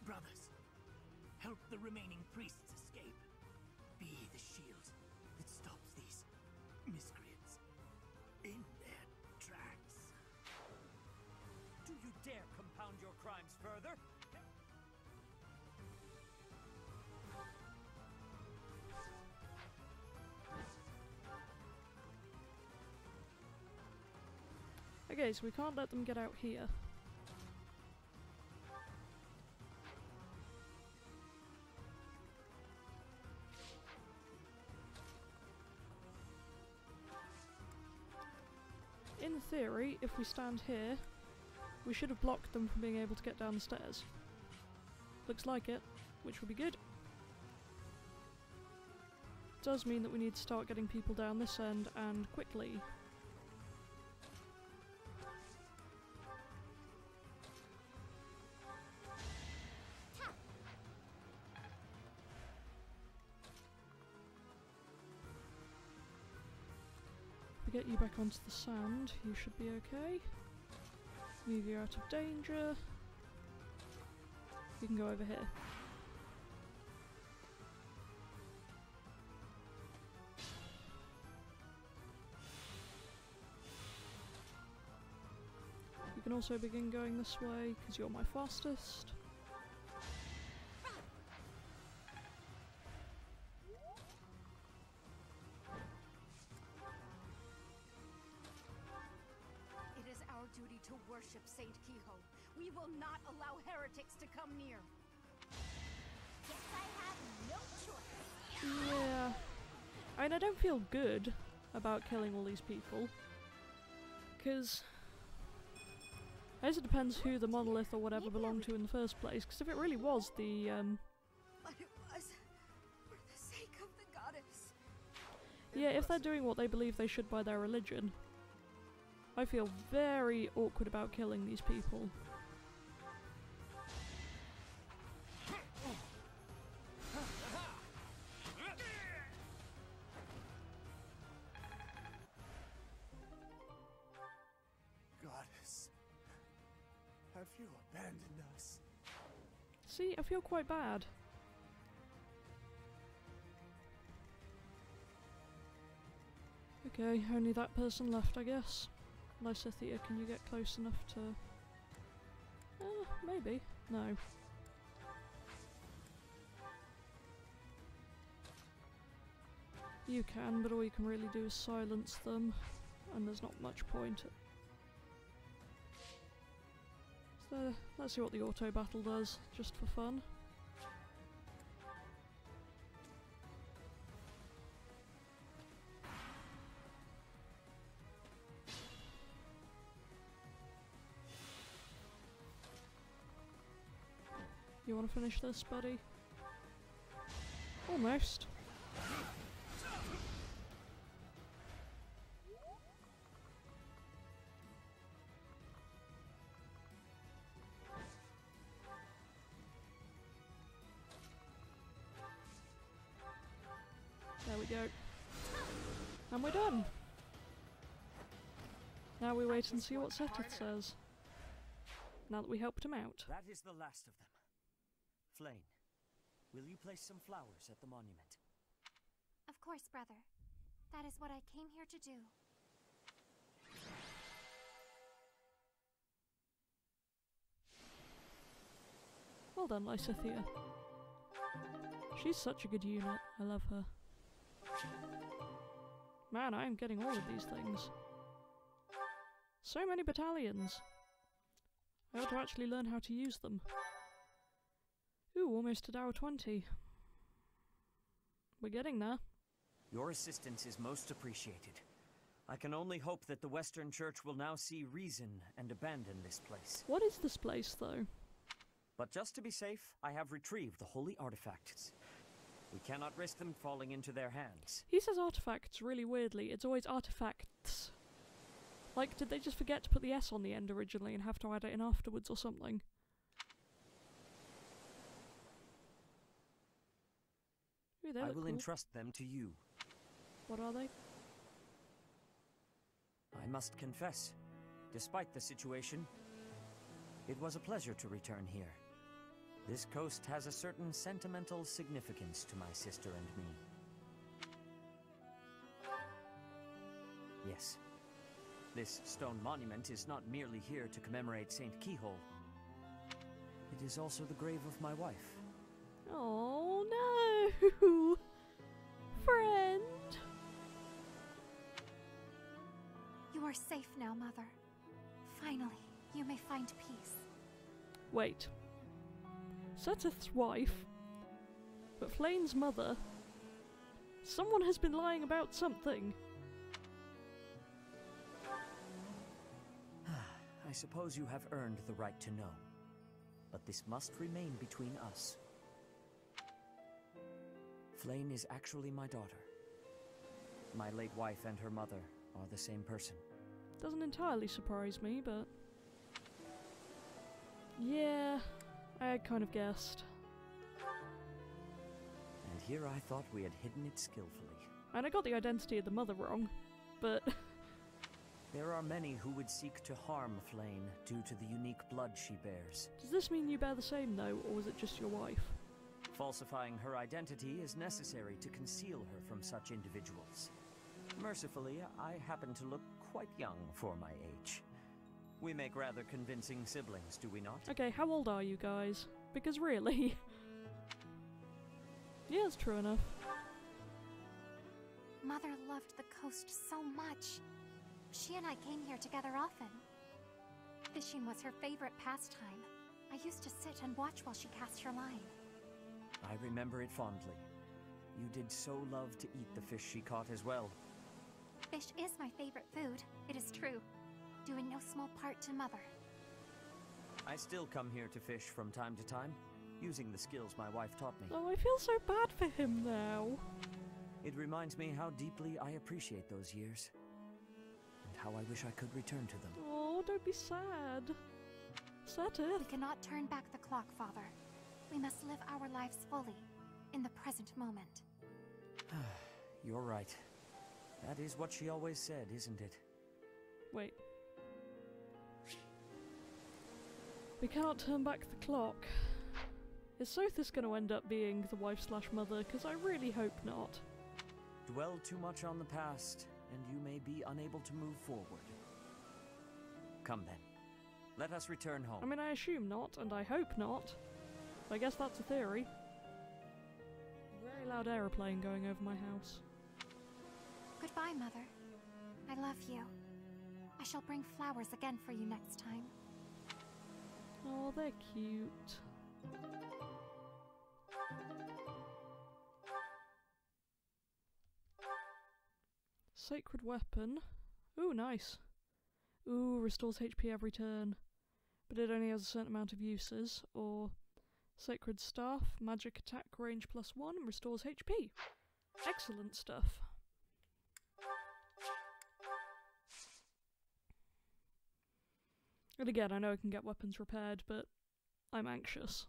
Speaker 7: Brothers, help the remaining priests escape. Be the shield that stops these miscreants in their tracks.
Speaker 5: Do you dare compound your crimes further?
Speaker 6: Okay, so we can't let them get out here. in theory, if we stand here, we should have blocked them from being able to get down the stairs. Looks like it, which will be good. Does mean that we need to start getting people down this end, and quickly. If we get you back onto the sand, you should be okay. Move you out of danger. You can go over here. You can also begin going this way, because you're my fastest.
Speaker 4: It is our duty to worship Saint Kehoe. We will not allow heretics to come near. Guess I have no choice.
Speaker 6: Yeah. I mean, I don't feel good about killing all these people. Because I guess it depends who the monolith or whatever belonged to in the first place, because if it really was the,
Speaker 4: But it was for the sake of the goddess.
Speaker 6: yeah, if they're doing what they believe they should by their religion, I feel very awkward about killing these people.
Speaker 9: Goddess, have you abandoned us?
Speaker 6: See, I feel quite bad. Okay, only that person left, I guess. Lysithea, can you get close enough to... maybe. No. You can, but all you can really do is silence them, and there's not much point. So, let's see what the auto battle does, just for fun. You want to finish this, buddy? Almost. There we go. And we're done! Now we wait and see what Seteth says. Now that we helped him out.
Speaker 5: That is the last of them. Flame, will you place some flowers at the monument?
Speaker 4: Of course, brother. That is what I came here to do.
Speaker 6: Well done, Lysithea. She's such a good unit. I love her. Man, I am getting all of these things. So many battalions. I ought to actually learn how to use them. Ooh, almost at hour 20. We're getting there.
Speaker 5: Your assistance is most appreciated. I can only hope that the Western Church will now see reason and abandon this place.
Speaker 6: What is this place, though?
Speaker 5: But just to be safe, I have retrieved the holy artifacts. We cannot risk them falling into their hands.
Speaker 6: He says artifacts really weirdly. It's always artifacts. Like, did they just forget to put the S on the end originally and have to add it in afterwards or something? Ooh, they
Speaker 5: I
Speaker 6: look
Speaker 5: will
Speaker 6: cool.
Speaker 5: entrust them to you.
Speaker 6: What are they?
Speaker 5: I must confess, despite the situation, it was a pleasure to return here. This coast has a certain sentimental significance to my sister and me. Yes, this stone monument is not merely here to commemorate Saint Kehoe. It is also the grave of my wife.
Speaker 6: Oh no! Friend!
Speaker 4: You are safe now, Mother. Finally, you may find peace.
Speaker 6: Wait. Seteth's wife? But Flane's mother? Someone has been lying about something.
Speaker 5: suppose you have earned the right to know. But this must remain between us. Flayn is actually my daughter. My late wife and her mother are the same person.
Speaker 6: Doesn't entirely surprise me, but... yeah, I kind of guessed.
Speaker 5: And here I thought we had hidden it skillfully.
Speaker 6: And I got the identity of the mother wrong, but...
Speaker 5: There are many who would seek to harm Flayn due to the unique blood she bears.
Speaker 6: Does this mean you bear the same, though, or was it just your wife?
Speaker 5: Falsifying her identity is necessary to conceal her from such individuals. Mercifully, I happen to look quite young for my age. We make rather convincing siblings, do we not?
Speaker 6: Okay, how old are you guys? Because really... yeah, it's true enough.
Speaker 4: Mother loved the coast so much. She and I came here together often. Fishing was her favorite pastime. I used to sit and watch while she cast her line.
Speaker 5: I remember it fondly. You did so love to eat the fish she caught as well.
Speaker 4: Fish is my favorite food, it is true. Due in no small part to Mother.
Speaker 5: I still come here to fish from time to time, using the skills my wife taught me.
Speaker 6: Oh, I feel so bad for him now.
Speaker 5: It reminds me how deeply I appreciate those years. And how I wish I could return to them.
Speaker 6: Oh, don't be sad. Seteth.
Speaker 4: We cannot turn back the clock, Father. We must live our lives fully, in the present moment.
Speaker 5: You're right. That is what she always said, isn't it?
Speaker 6: Wait. We cannot turn back the clock. Is Sothis going to end up being the wife/mother? Because I really hope not.
Speaker 5: Dwell too much on the past, and you may be unable to move forward. Come then. Let us return home.
Speaker 6: I mean, I assume not, and I hope not. I guess that's a theory. Very loud aeroplane going over my house.
Speaker 4: Goodbye, Mother. I love you. I shall bring flowers again for you next time.
Speaker 6: Oh, they're cute. Sacred weapon. Ooh, nice. Ooh, restores HP every turn. But it only has a certain amount of uses. Or sacred staff, magic attack range +1, restores HP. Excellent stuff. And again, I know I can get weapons repaired, but I'm anxious.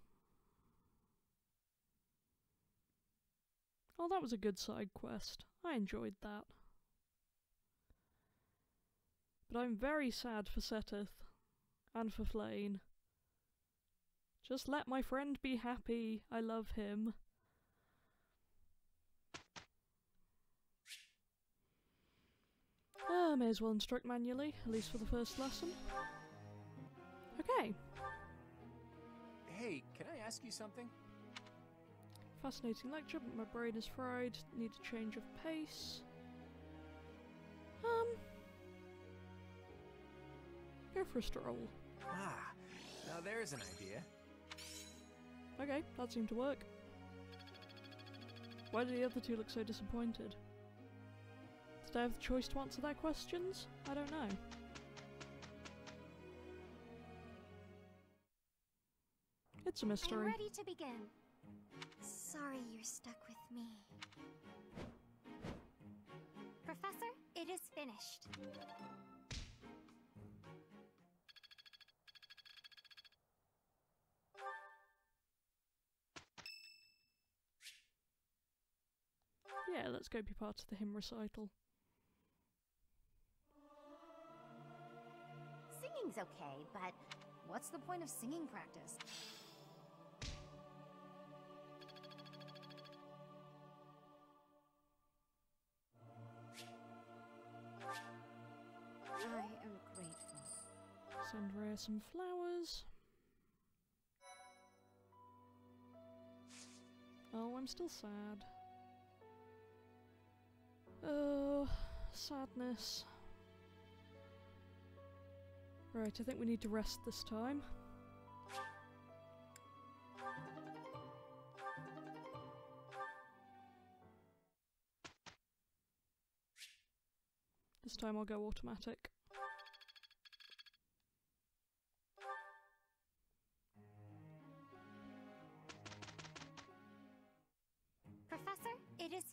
Speaker 6: Oh, that was a good side quest. I enjoyed that. But I'm very sad for Seteth. And for Flayn. Just let my friend be happy. I love him. May as well instruct manually, at least for the first lesson. Okay.
Speaker 10: Hey, can I ask you something?
Speaker 6: Fascinating lecture, but my brain is fried. Need a change of pace. Go for a stroll.
Speaker 10: Ah, now there's an idea.
Speaker 6: Okay, that seemed to work. Why do the other two look so disappointed? Did I have the choice to answer their questions? I don't know. It's a mystery.
Speaker 4: I'm ready to begin. Sorry you're stuck with me. Professor, it is finished.
Speaker 6: Yeah, let's go be part of the hymn recital.
Speaker 11: Singing's okay, but what's the point of singing practice? I am grateful.
Speaker 6: Send Rhea some flowers. Oh, I'm still sad. Oh, sadness. Right, I think we need to rest this time. This time I'll go automatic.
Speaker 11: It is.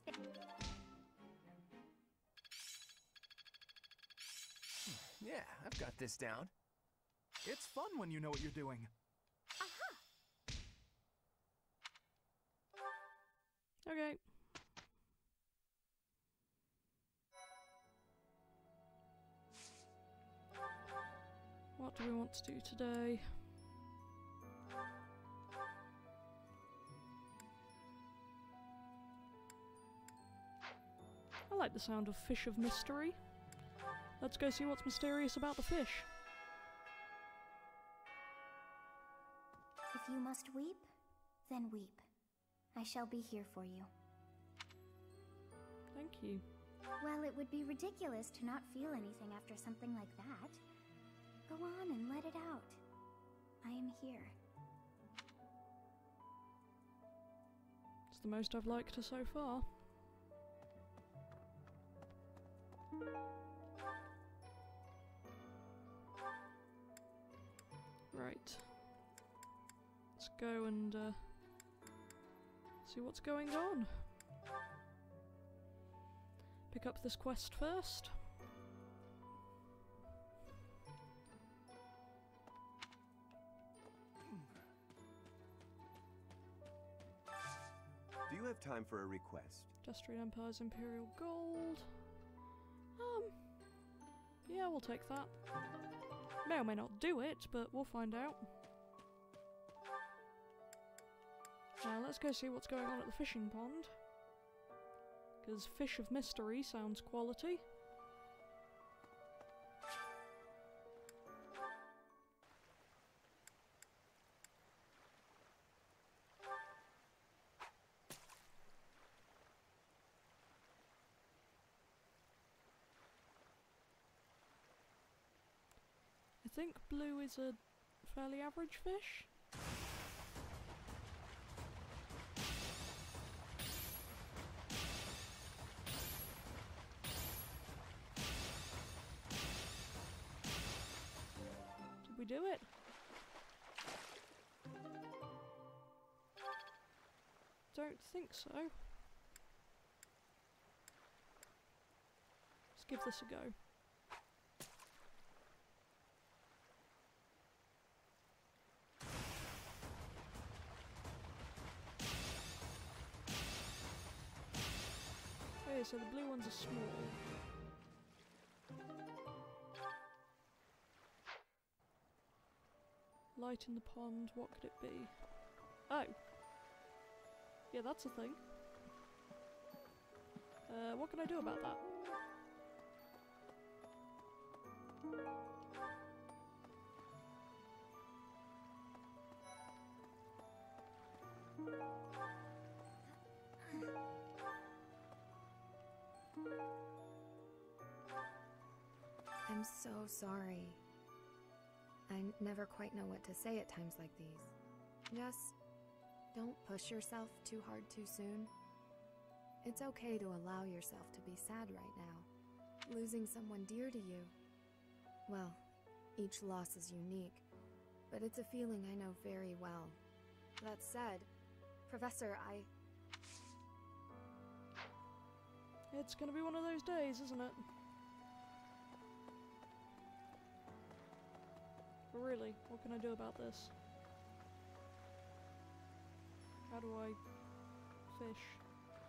Speaker 10: Yeah, I've got this down.
Speaker 3: It's fun when you know what you're doing.
Speaker 6: Okay. What do we want to do today? I like the sound of Fish of Mystery. Let's go see what's mysterious about the fish.
Speaker 11: If you must weep, then weep. I shall be here for you.
Speaker 6: Thank you.
Speaker 11: Well, it would be ridiculous to not feel anything after something like that. Go on and let it out. I am here.
Speaker 6: It's the most I've liked her so far. Right. Let's go and see what's going on. Pick up this quest first.
Speaker 12: Do you have time for a request?
Speaker 6: Destrian Empire's Imperial Gold. Yeah, we'll take that. May or may not do it, but we'll find out. Now let's go see what's going on at the fishing pond. Because Fish of Mystery sounds quality. I think blue is a fairly average fish. Did we do it? Don't think so. Let's give this a go. Okay, so the blue ones are small. Light in the pond, what could it be? Oh! Yeah, that's a thing. What can I do about that?
Speaker 13: I'm so sorry. I never quite know what to say at times like these. Just don't push yourself too hard too soon. It's okay to allow yourself to be sad right now. Losing someone dear to you. Well, each loss is unique, but it's a feeling I know very well. That said, Professor,
Speaker 6: It's gonna be one of those days, isn't it? But really, what can I do about this? How do I fish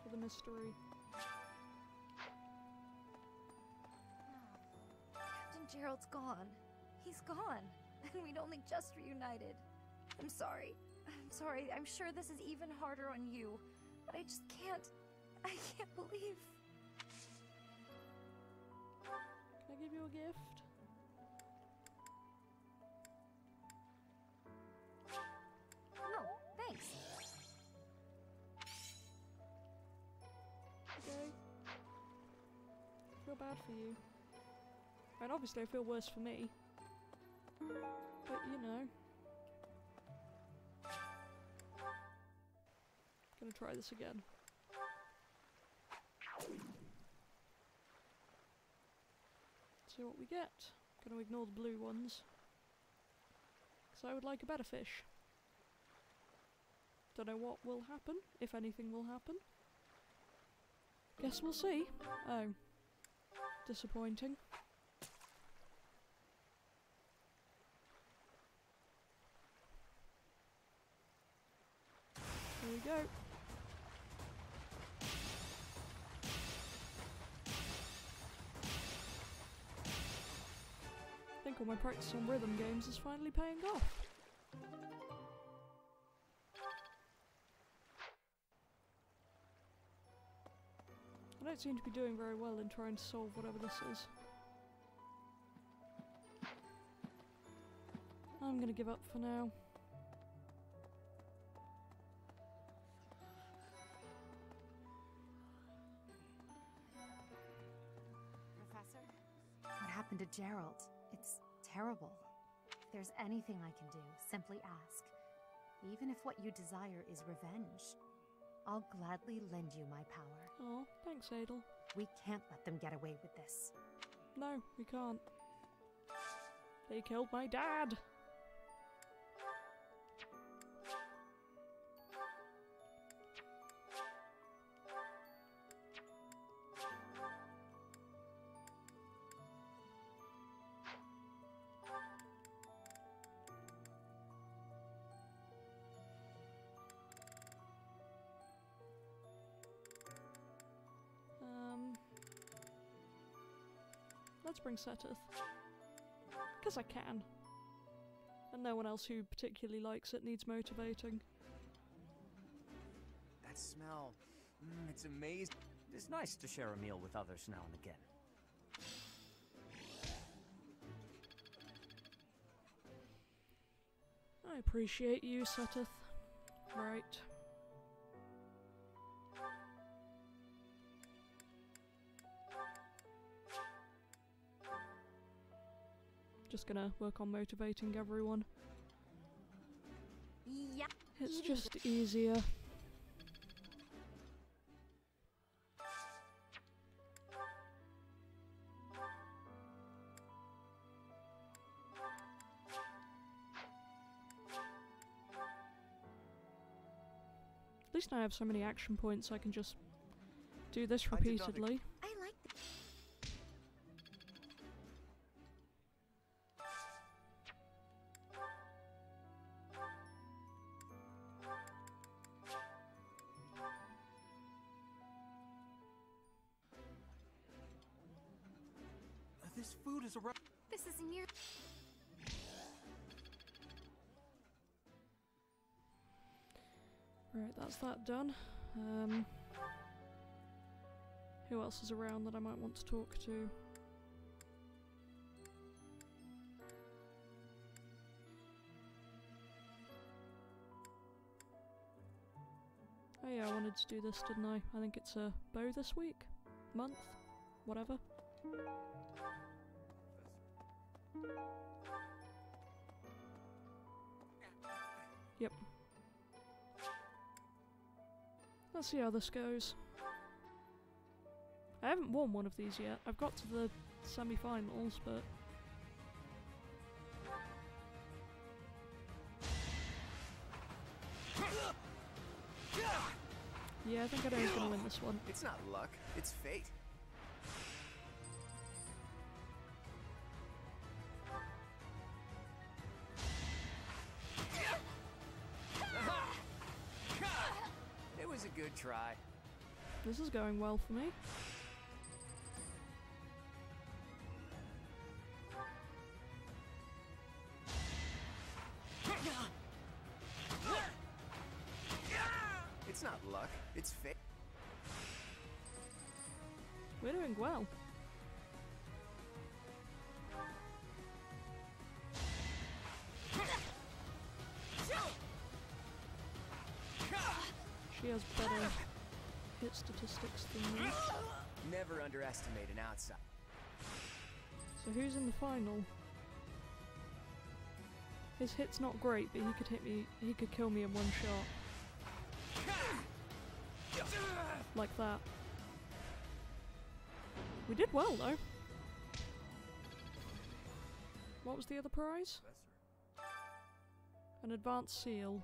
Speaker 6: for the mystery?
Speaker 13: Captain Gerald's gone. He's gone. And we'd only just reunited. I'm sorry. I'm sorry. I'm sure this is even harder on you. But I just can't... I can't believe...
Speaker 6: Can I give you a gift?
Speaker 13: No, thanks.
Speaker 6: Okay. I feel bad for you. And obviously I feel worse for me. But you know. Gonna try this again. See what we get. Gonna ignore the blue ones. Because I would like a better fish. Don't know what will happen, if anything will happen. Guess we'll see. Oh. Disappointing. There we go. I think all my practice on rhythm games is finally paying off. I don't seem to be doing very well in trying to solve whatever this is. I'm gonna give up for now.
Speaker 14: Professor? What happened to Gerald? It's terrible. If there's anything I can do, simply ask. Even if what you desire is revenge, I'll gladly lend you my power.
Speaker 6: Oh, thanks, Adel.
Speaker 14: We can't let them get away with this.
Speaker 6: No, we can't. They killed my dad! Let's bring Seteth. Because I can. And no one else who particularly likes it needs motivating.
Speaker 5: That smell, it's amazing. It's nice to share a meal with others now and again.
Speaker 6: I appreciate you, Seteth. Right. Just gonna work on motivating everyone.
Speaker 14: Yeah.
Speaker 6: It's just easier. At least now I have so many action points I can just do this repeatedly.
Speaker 14: I like
Speaker 3: This food is around.
Speaker 4: This is near.
Speaker 6: Right, that's that done. Who else is around that I might want to talk to? Oh yeah, I wanted to do this, didn't I? I think it's a bow this week? Month? Whatever. Yep. Let's see how this goes. I haven't won one of these yet. I've got to the semi-finals, but... yeah, I think I know who's gonna win this one.
Speaker 10: It's not luck, it's fate. It was a good try.
Speaker 6: This is going well for me.
Speaker 10: It's not luck, it's fate.
Speaker 6: We're doing well. She has better hit statistics than me.
Speaker 10: Never underestimate an outside.
Speaker 6: So who's in the final? His hit's not great, but he could hit me. He could kill me in one shot. Like that. We did well though. What was the other prize? An advanced seal.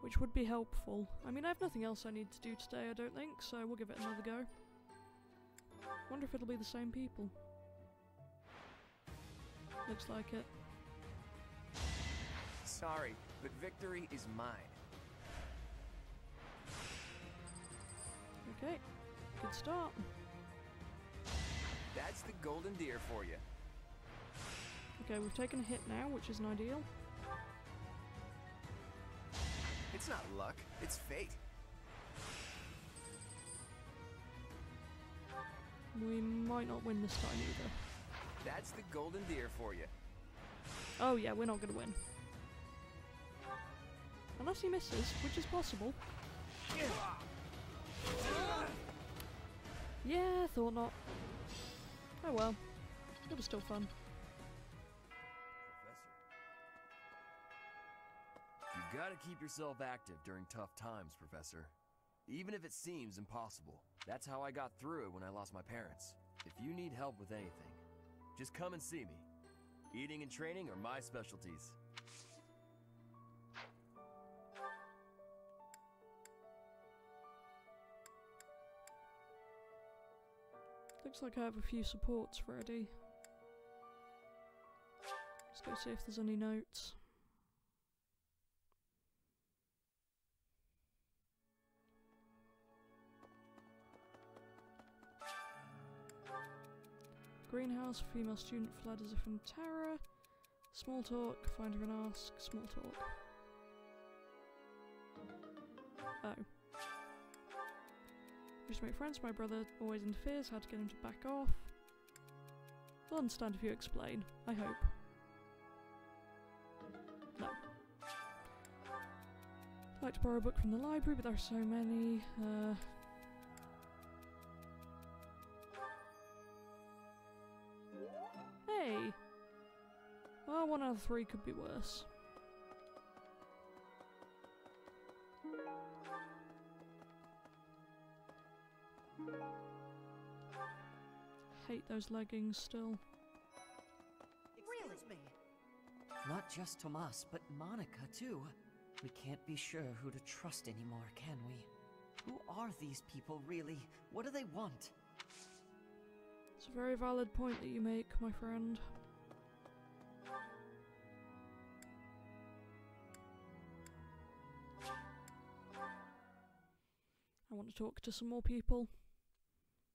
Speaker 6: which would be helpful. I mean, I have nothing else I need to do today, I don't think, so we'll give it another go. Wonder if it'll be the same people. Looks like it.
Speaker 10: Sorry, but victory is mine.
Speaker 6: Okay, good start.
Speaker 10: That's the golden deer for you.
Speaker 6: Okay, we've taken a hit now, which isn't ideal.
Speaker 10: It's not luck, it's fate.
Speaker 6: We might not win this time either.
Speaker 10: That's the golden deer for you.
Speaker 6: Oh yeah, we're not gonna win. Unless he misses, which is possible. Yeah, thought not. Oh well. It was still fun.
Speaker 2: Professor. You gotta keep yourself active during tough times, Professor. Even if it seems impossible. That's how I got through it when I lost my parents. If you need help with anything, just come and see me. Eating and training are my specialties.
Speaker 6: Looks like I have a few supports ready. Let's go see if there's any notes. Greenhouse, female student fled as if in terror. Small talk, find her and ask. Small talk. Oh. Wish to make friends, my brother always interferes, how to get him to back off. I'll understand if you explain, I hope. No. I'd like to borrow a book from the library, but there are so many. Hey! Well, one out of three could be worse. Hate those leggings still.
Speaker 5: Excuse me. Not just Tomas, but Monica too. We can't be sure who to trust anymore, can we? Who are these people really? What do they want?
Speaker 6: It's a very valid point that you make, my friend. I want to talk to some more people.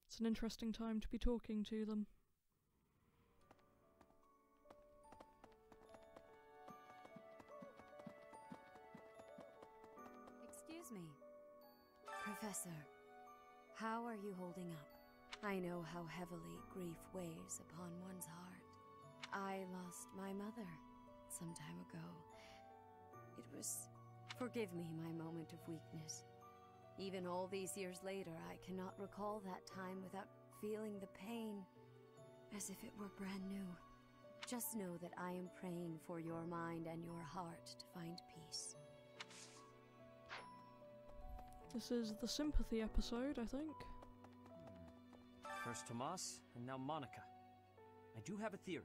Speaker 6: It's an interesting time to be talking to them.
Speaker 13: Excuse me. Professor, how are you holding up? I know how heavily grief weighs upon one's heart. I lost my mother some time ago. It was... Forgive me my moment of weakness. Even all these years later, I cannot recall that time without feeling the pain, as if it were brand new. Just know that I am praying for your mind and your heart to find peace.
Speaker 6: This is the sympathy episode, I think.
Speaker 5: First Tomas, and now Monica. I do have a theory,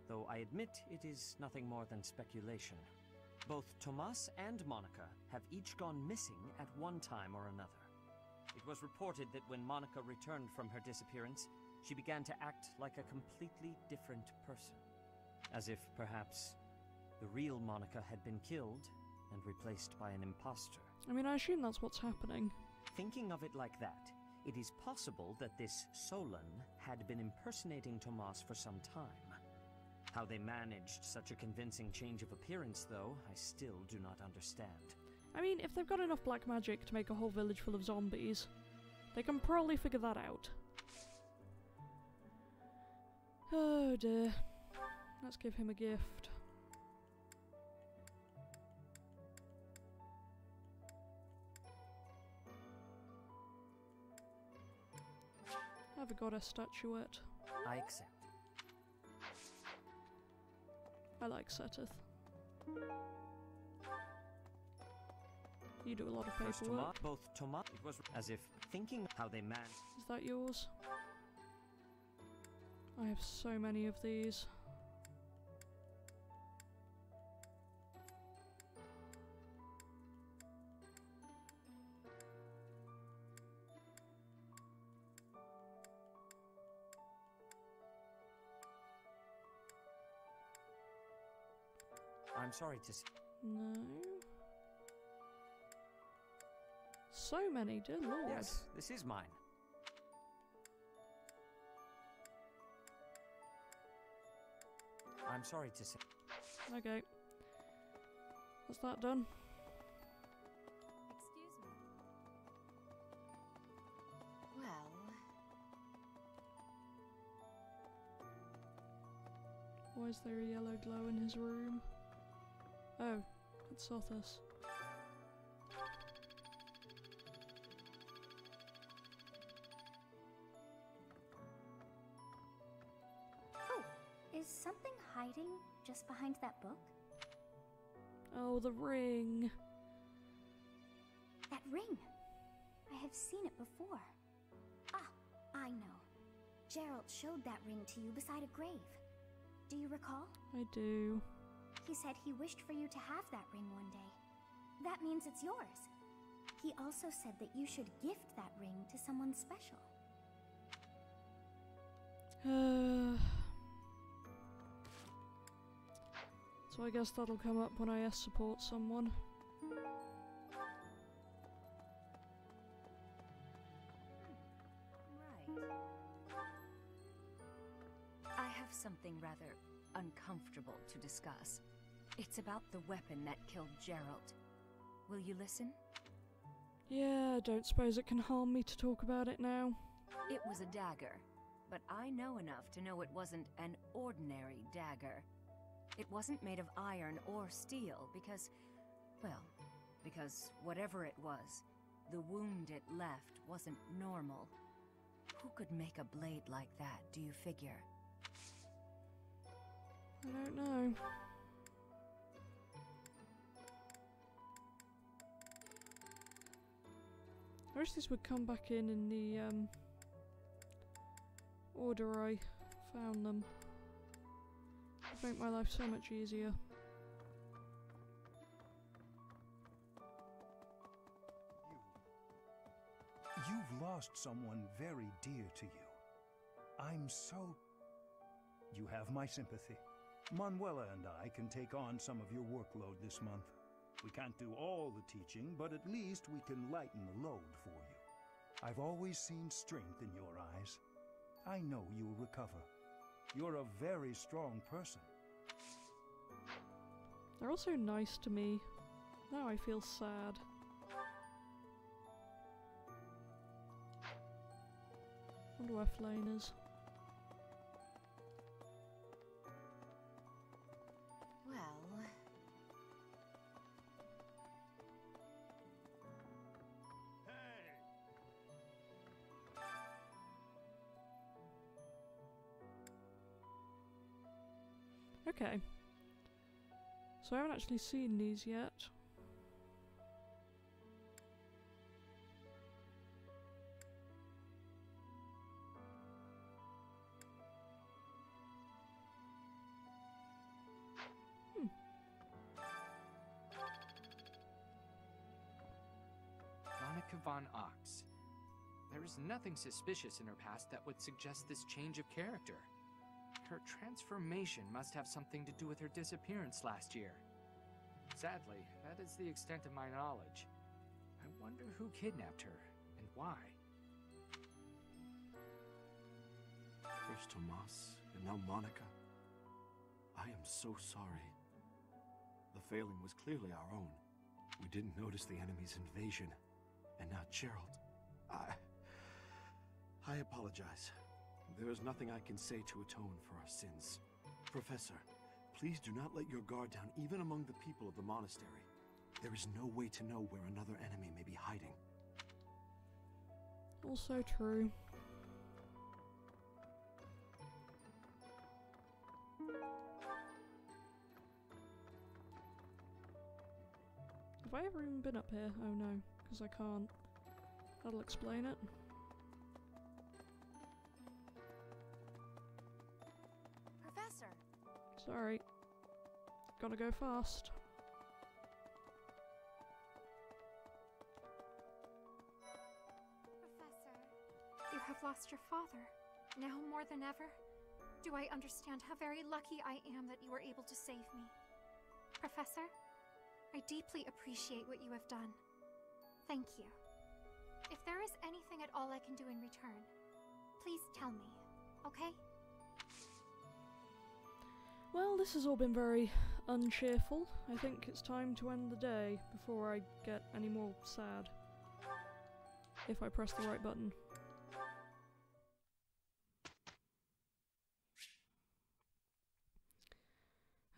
Speaker 5: though I admit it is nothing more than speculation. Both Tomas and Monica have each gone missing at one time or another. It was reported that when Monica returned from her disappearance, she began to act like a completely different person. As if, perhaps, the real Monica had been killed and replaced by an imposter.
Speaker 6: I mean, I assume that's what's happening.
Speaker 5: Thinking of it like that, it is possible that this Solon had been impersonating Tomas for some time. How they managed such a convincing change of appearance, though, I still do not understand.
Speaker 6: I mean, if they've got enough black magic to make a whole village full of zombies, they can probably figure that out. Oh dear. Let's give him a gift. Have a goddess statuette.
Speaker 5: I accept.
Speaker 6: I like Seteth. You do a lot of paperwork.
Speaker 5: Both Tomas, it was as if thinking how they managed.
Speaker 6: Is that yours? I have so many of these.
Speaker 5: I'm sorry to say.
Speaker 6: No. So many, dear lord.
Speaker 5: Yes, this is mine. I'm sorry to say.
Speaker 6: Okay. That's that done.
Speaker 14: Excuse me. Well,
Speaker 6: Why is there a yellow glow in his room? Oh, it's Sothis.
Speaker 11: Oh, is something hiding just behind that book?
Speaker 6: Oh, the ring.
Speaker 11: That ring! I have seen it before. Ah, I know. Gerald showed that ring to you beside a grave. Do you recall?
Speaker 6: I do.
Speaker 11: He said he wished for you to have that ring one day. That means it's yours. He also said that you should gift that ring to someone special.
Speaker 6: So I guess that'll come up when I support someone.
Speaker 14: right. I have something rather uncomfortable to discuss. It's about the weapon that killed Gerald. Will you listen?
Speaker 6: Yeah, I don't suppose it can harm me to talk about it now.
Speaker 14: It was a dagger, but I know enough to know it wasn't an ordinary dagger. It wasn't made of iron or steel because, well, because whatever it was, the wound it left wasn't normal. Who could make a blade like that, do you figure?
Speaker 6: I don't know. I wish this would come back in the order I found them. It'd make my life so much easier.
Speaker 15: You've lost someone very dear to you. I'm so... You have my sympathy. Manuela and I can take on some of your workload this month. We can't do all the teaching, but at least we can lighten the load for you. I've always seen strength in your eyes. I know you'll recover. You're a very strong person.
Speaker 6: They're also nice to me. Now I feel sad. Wonder where Flane is.
Speaker 14: Well...
Speaker 6: Okay. So I haven't actually seen these yet.
Speaker 16: Monica von Ox. There is nothing suspicious in her past that would suggest this change of character. Her transformation must have something to do with her disappearance last year. Sadly, that is the extent of my knowledge. I wonder who kidnapped her, and why.
Speaker 17: First Tomas, and now Monica. I am so sorry. The failing was clearly our own. We didn't notice the enemy's invasion. And now Gerald. I apologize. There is nothing I can say to atone for our sins. Professor, please do not let your guard down even among the people of the monastery. There is no way to know where another enemy may be hiding.
Speaker 6: Also true. Have I ever even been up here? Oh no, because I can't. That'll explain it.
Speaker 4: Professor!
Speaker 6: Sorry. Gotta go fast.
Speaker 4: Professor, you have lost your father. Now more than ever, do I understand how very lucky I am that you were able to save me. Professor, I deeply appreciate what you have done. Thank you. If there is anything at all I can do in return, please tell me, okay?
Speaker 6: Well, this has all been very uncheerful. I think it's time to end the day before I get any more sad. If I press the right button.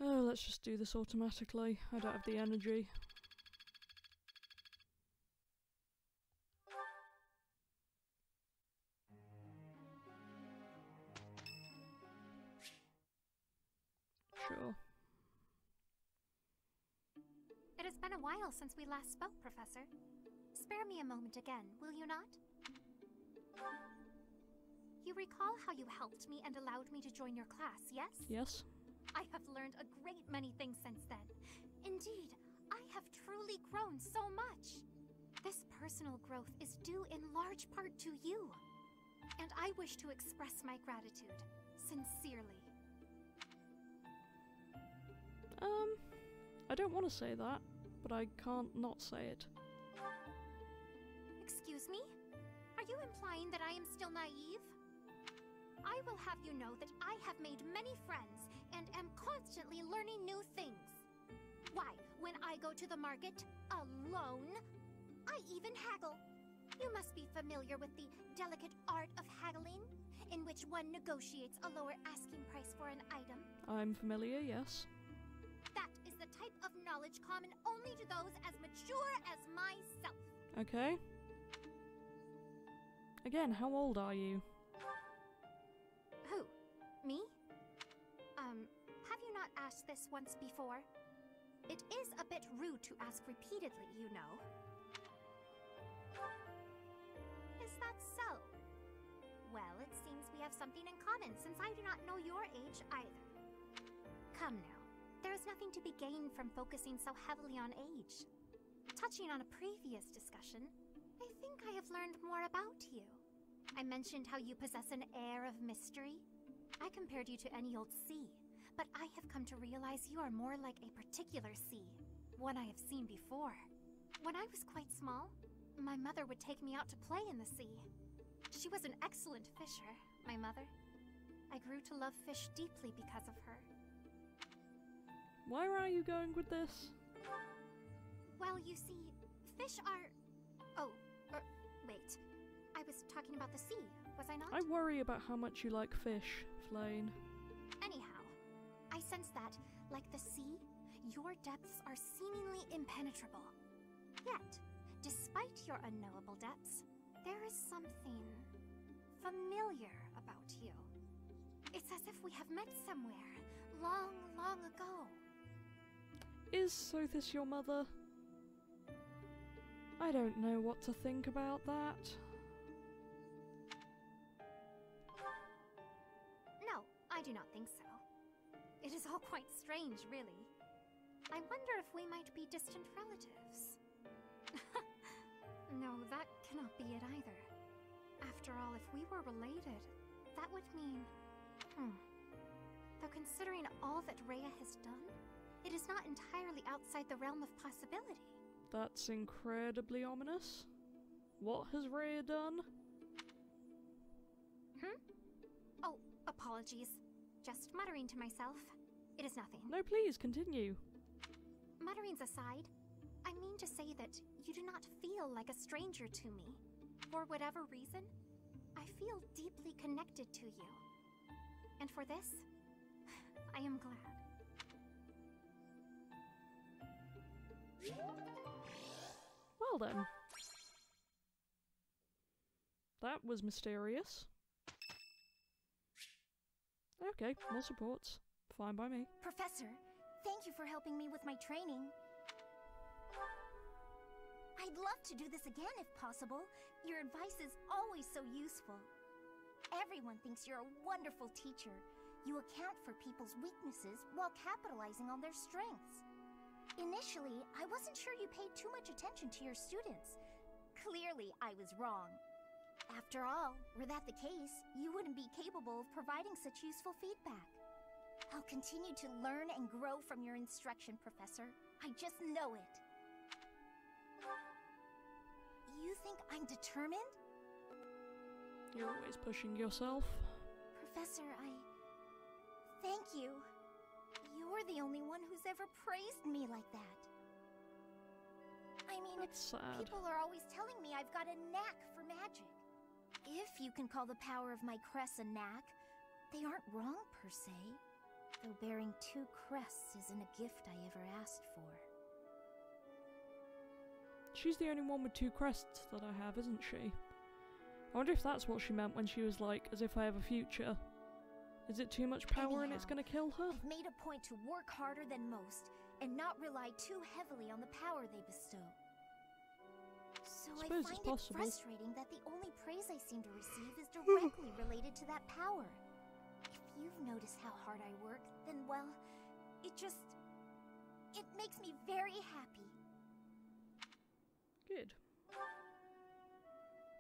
Speaker 6: Oh, let's just do this automatically. I don't have the energy. Sure.
Speaker 4: It has been a while since we last spoke, Professor. Spare me a moment again, will you not? You recall how you helped me and allowed me to join your class, yes?
Speaker 6: Yes.
Speaker 4: I have learned a great many things since then. Indeed, I have truly grown so much. This personal growth is due in large part to you. And I wish to express my gratitude, sincerely.
Speaker 6: I don't want to say that, but I can't not say it.
Speaker 4: Excuse me? Are you implying that I am still naive? I will have you know that I have made many friends and am constantly learning new things. Why, when I go to the market alone, I even haggle. You must be familiar with the delicate art of haggling, in which one negotiates a lower asking price for an item.
Speaker 6: I'm familiar, yes.
Speaker 4: That is the type of knowledge common only to those as mature as myself.
Speaker 6: Okay. Again, how old are you?
Speaker 4: Who? Me? Have you not asked this once before? It is a bit rude to ask repeatedly, you know. Is that so? Well, it seems we have something in common, since I do not know your age either. Come now, there is nothing to be gained from focusing so heavily on age. Touching on a previous discussion, I think I have learned more about you. I mentioned how you possess an air of mystery. I compared you to any old sea, but I have come to realize you are more like a particular sea, one I have seen before. When I was quite small, my mother would take me out to play in the sea. She was an excellent fisher, my mother. I grew to love fish deeply because of her.
Speaker 6: Where are you going with this?
Speaker 4: Well, you see, fish are... Oh, wait. I was talking about the sea, was I not?
Speaker 6: I worry about how much you like fish, Flane.
Speaker 4: Anyhow, I sense that, like the sea, your depths are seemingly impenetrable. Yet, despite your unknowable depths, there is something familiar about you. It's as if we have met somewhere, long, long ago.
Speaker 6: Is Sothis your mother? I don't know what to think about that.
Speaker 4: No, I do not think so. It is all quite strange, really. I wonder if we might be distant relatives. No, that cannot be it either. After all, if we were related, that would mean... Though considering all that Rhea has done, it is not entirely outside the realm of possibility.
Speaker 6: That's incredibly ominous. What has Rhea done?
Speaker 4: Oh, apologies. Just muttering to myself. It is nothing.
Speaker 6: No, please, continue.
Speaker 4: Mutterings aside, I mean to say that you do not feel like a stranger to me. For whatever reason, I feel deeply connected to you. And for this, I am glad.
Speaker 6: Well then. That was mysterious. Okay, more supports. Fine by me.
Speaker 11: Professor, thank you for helping me with my training. I'd love to do this again if possible. Your advice is always so useful. Everyone thinks you're a wonderful teacher. You account for people's weaknesses while capitalizing on their strengths. Initially, I wasn't sure you paid too much attention to your students. Clearly, I was wrong. After all, were that the case, you wouldn't be capable of providing such useful feedback. I'll continue to learn and grow from your instruction, Professor. I just know it. You think I'm determined?
Speaker 6: You're always pushing yourself.
Speaker 11: Professor, thank you. You're the only one who's ever praised me like that. I mean,
Speaker 6: That's sad.
Speaker 11: people are always telling me I've got a knack for magic. If you can call the power of my crest a knack, they aren't wrong per se. Though bearing 2 crests isn't a gift I ever asked for.
Speaker 6: She's the only one with 2 crests that I have, isn't she? I wonder if that's what she meant when she was like, as if I have a future. Is it too much power and it's gonna kill her?
Speaker 11: I've made a point to work harder than most, and not rely too heavily on the power they bestow. So I find it frustrating that the only praise I seem to receive is directly related to that power. If you've noticed how hard I work, then well, it makes me very happy.
Speaker 6: Good.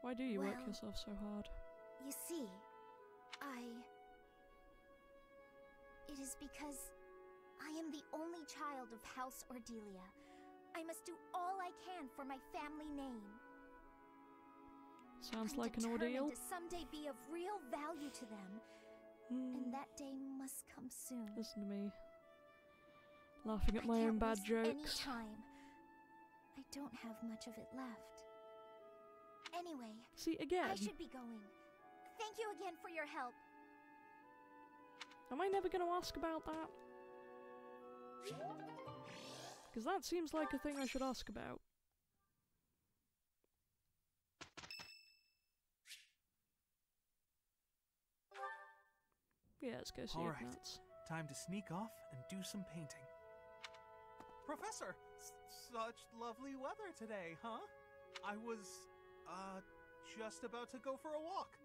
Speaker 6: Why do you work yourself so hard?
Speaker 11: You see, it is because I am the only child of House Ordelia. I must do all I can for my family name.
Speaker 6: Sounds like an ordeal.
Speaker 11: I'm determined to someday be of real value to them. And that day must come soon.
Speaker 6: Listen to me. Laughing at my own bad jokes.
Speaker 11: Any time. I don't have much of it left. Anyway,
Speaker 6: see, again,
Speaker 11: I should be going. Thank you again for your help.
Speaker 6: Am I never going to ask about that? Because that seems like a thing I should ask about. Yeah, let's go see Ignatz.
Speaker 3: Time to sneak off and do some painting. Professor, such lovely weather today, huh? I was, just about to go for a walk.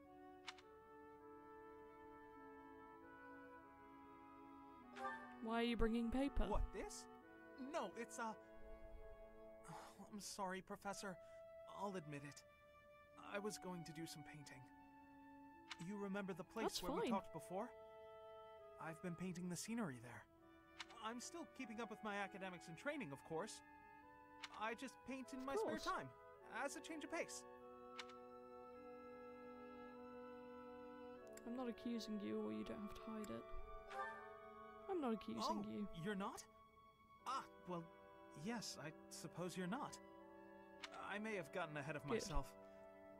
Speaker 6: Why are you bringing paper?
Speaker 3: What, this? No, it's, I'm sorry, Professor. I'll admit it. I was going to do some painting. You remember the place where we talked before? I've been painting the scenery there. I'm still keeping up with my academics and training, of course. I just paint in my spare time, as a change of pace.
Speaker 6: I'm not accusing you, or you don't have to hide it. I'm not accusing you.
Speaker 3: You're not? Ah, well, yes, I suppose you're not. I may have gotten ahead of myself.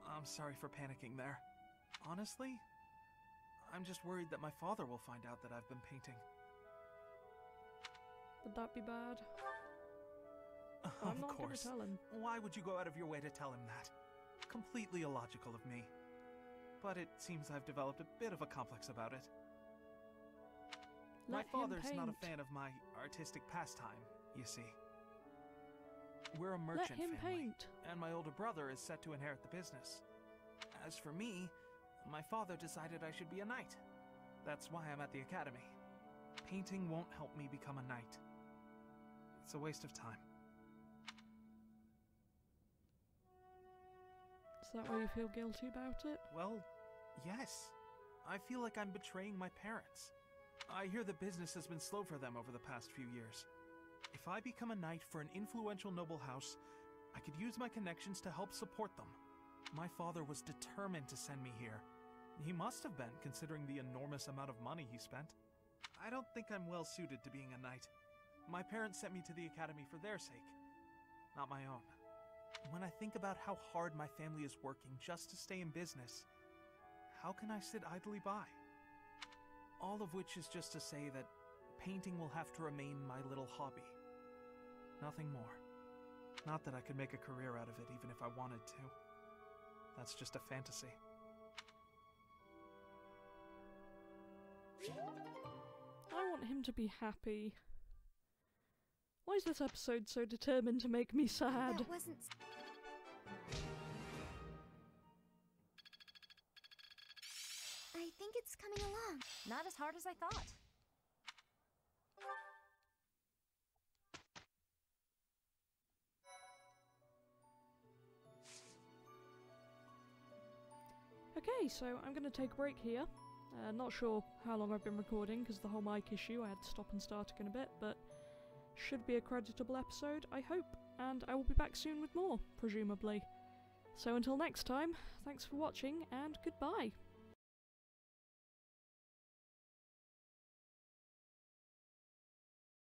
Speaker 3: I'm sorry for panicking there. Honestly, I'm just worried that my father will find out that I've been painting.
Speaker 6: Would that be bad?
Speaker 3: I'm not going to tell him. Why would you go out of your way to tell him that? Completely illogical of me. But it seems I've developed a bit of a complex about it. My father's not a fan of my artistic pastime, you see. We're a merchant family, and my older brother is set to inherit the business. As for me, my father decided I should be a knight. That's why I'm at the academy. Painting won't help me become a knight. It's a waste of time.
Speaker 6: Is that why you feel guilty about it?
Speaker 3: Well, yes. I feel like I'm betraying my parents. I hear the business has been slow for them over the past few years. If I become a knight for an influential noble house, I could use my connections to help support them. My father was determined to send me here. He must have been, considering the enormous amount of money he spent. I don't think I'm well suited to being a knight. My parents sent me to the academy for their sake, not my own. When I think about how hard my family is working just to stay in business, how can I sit idly by? All of which is just to say that painting will have to remain my little hobby. Nothing more. Not that I could make a career out of it even if I wanted to. That's just a fantasy.
Speaker 6: I want him to be happy. Why is this episode so determined to make me sad?
Speaker 11: That wasn't... I think it's coming along.
Speaker 14: Not as hard as I thought.
Speaker 6: Okay, so I'm going to take a break here. Not sure how long I've been recording because the whole mic issue, I had to stop and start again a bit, but should be a creditable episode, I hope, and I will be back soon with more, presumably. So until next time, thanks for watching, and goodbye!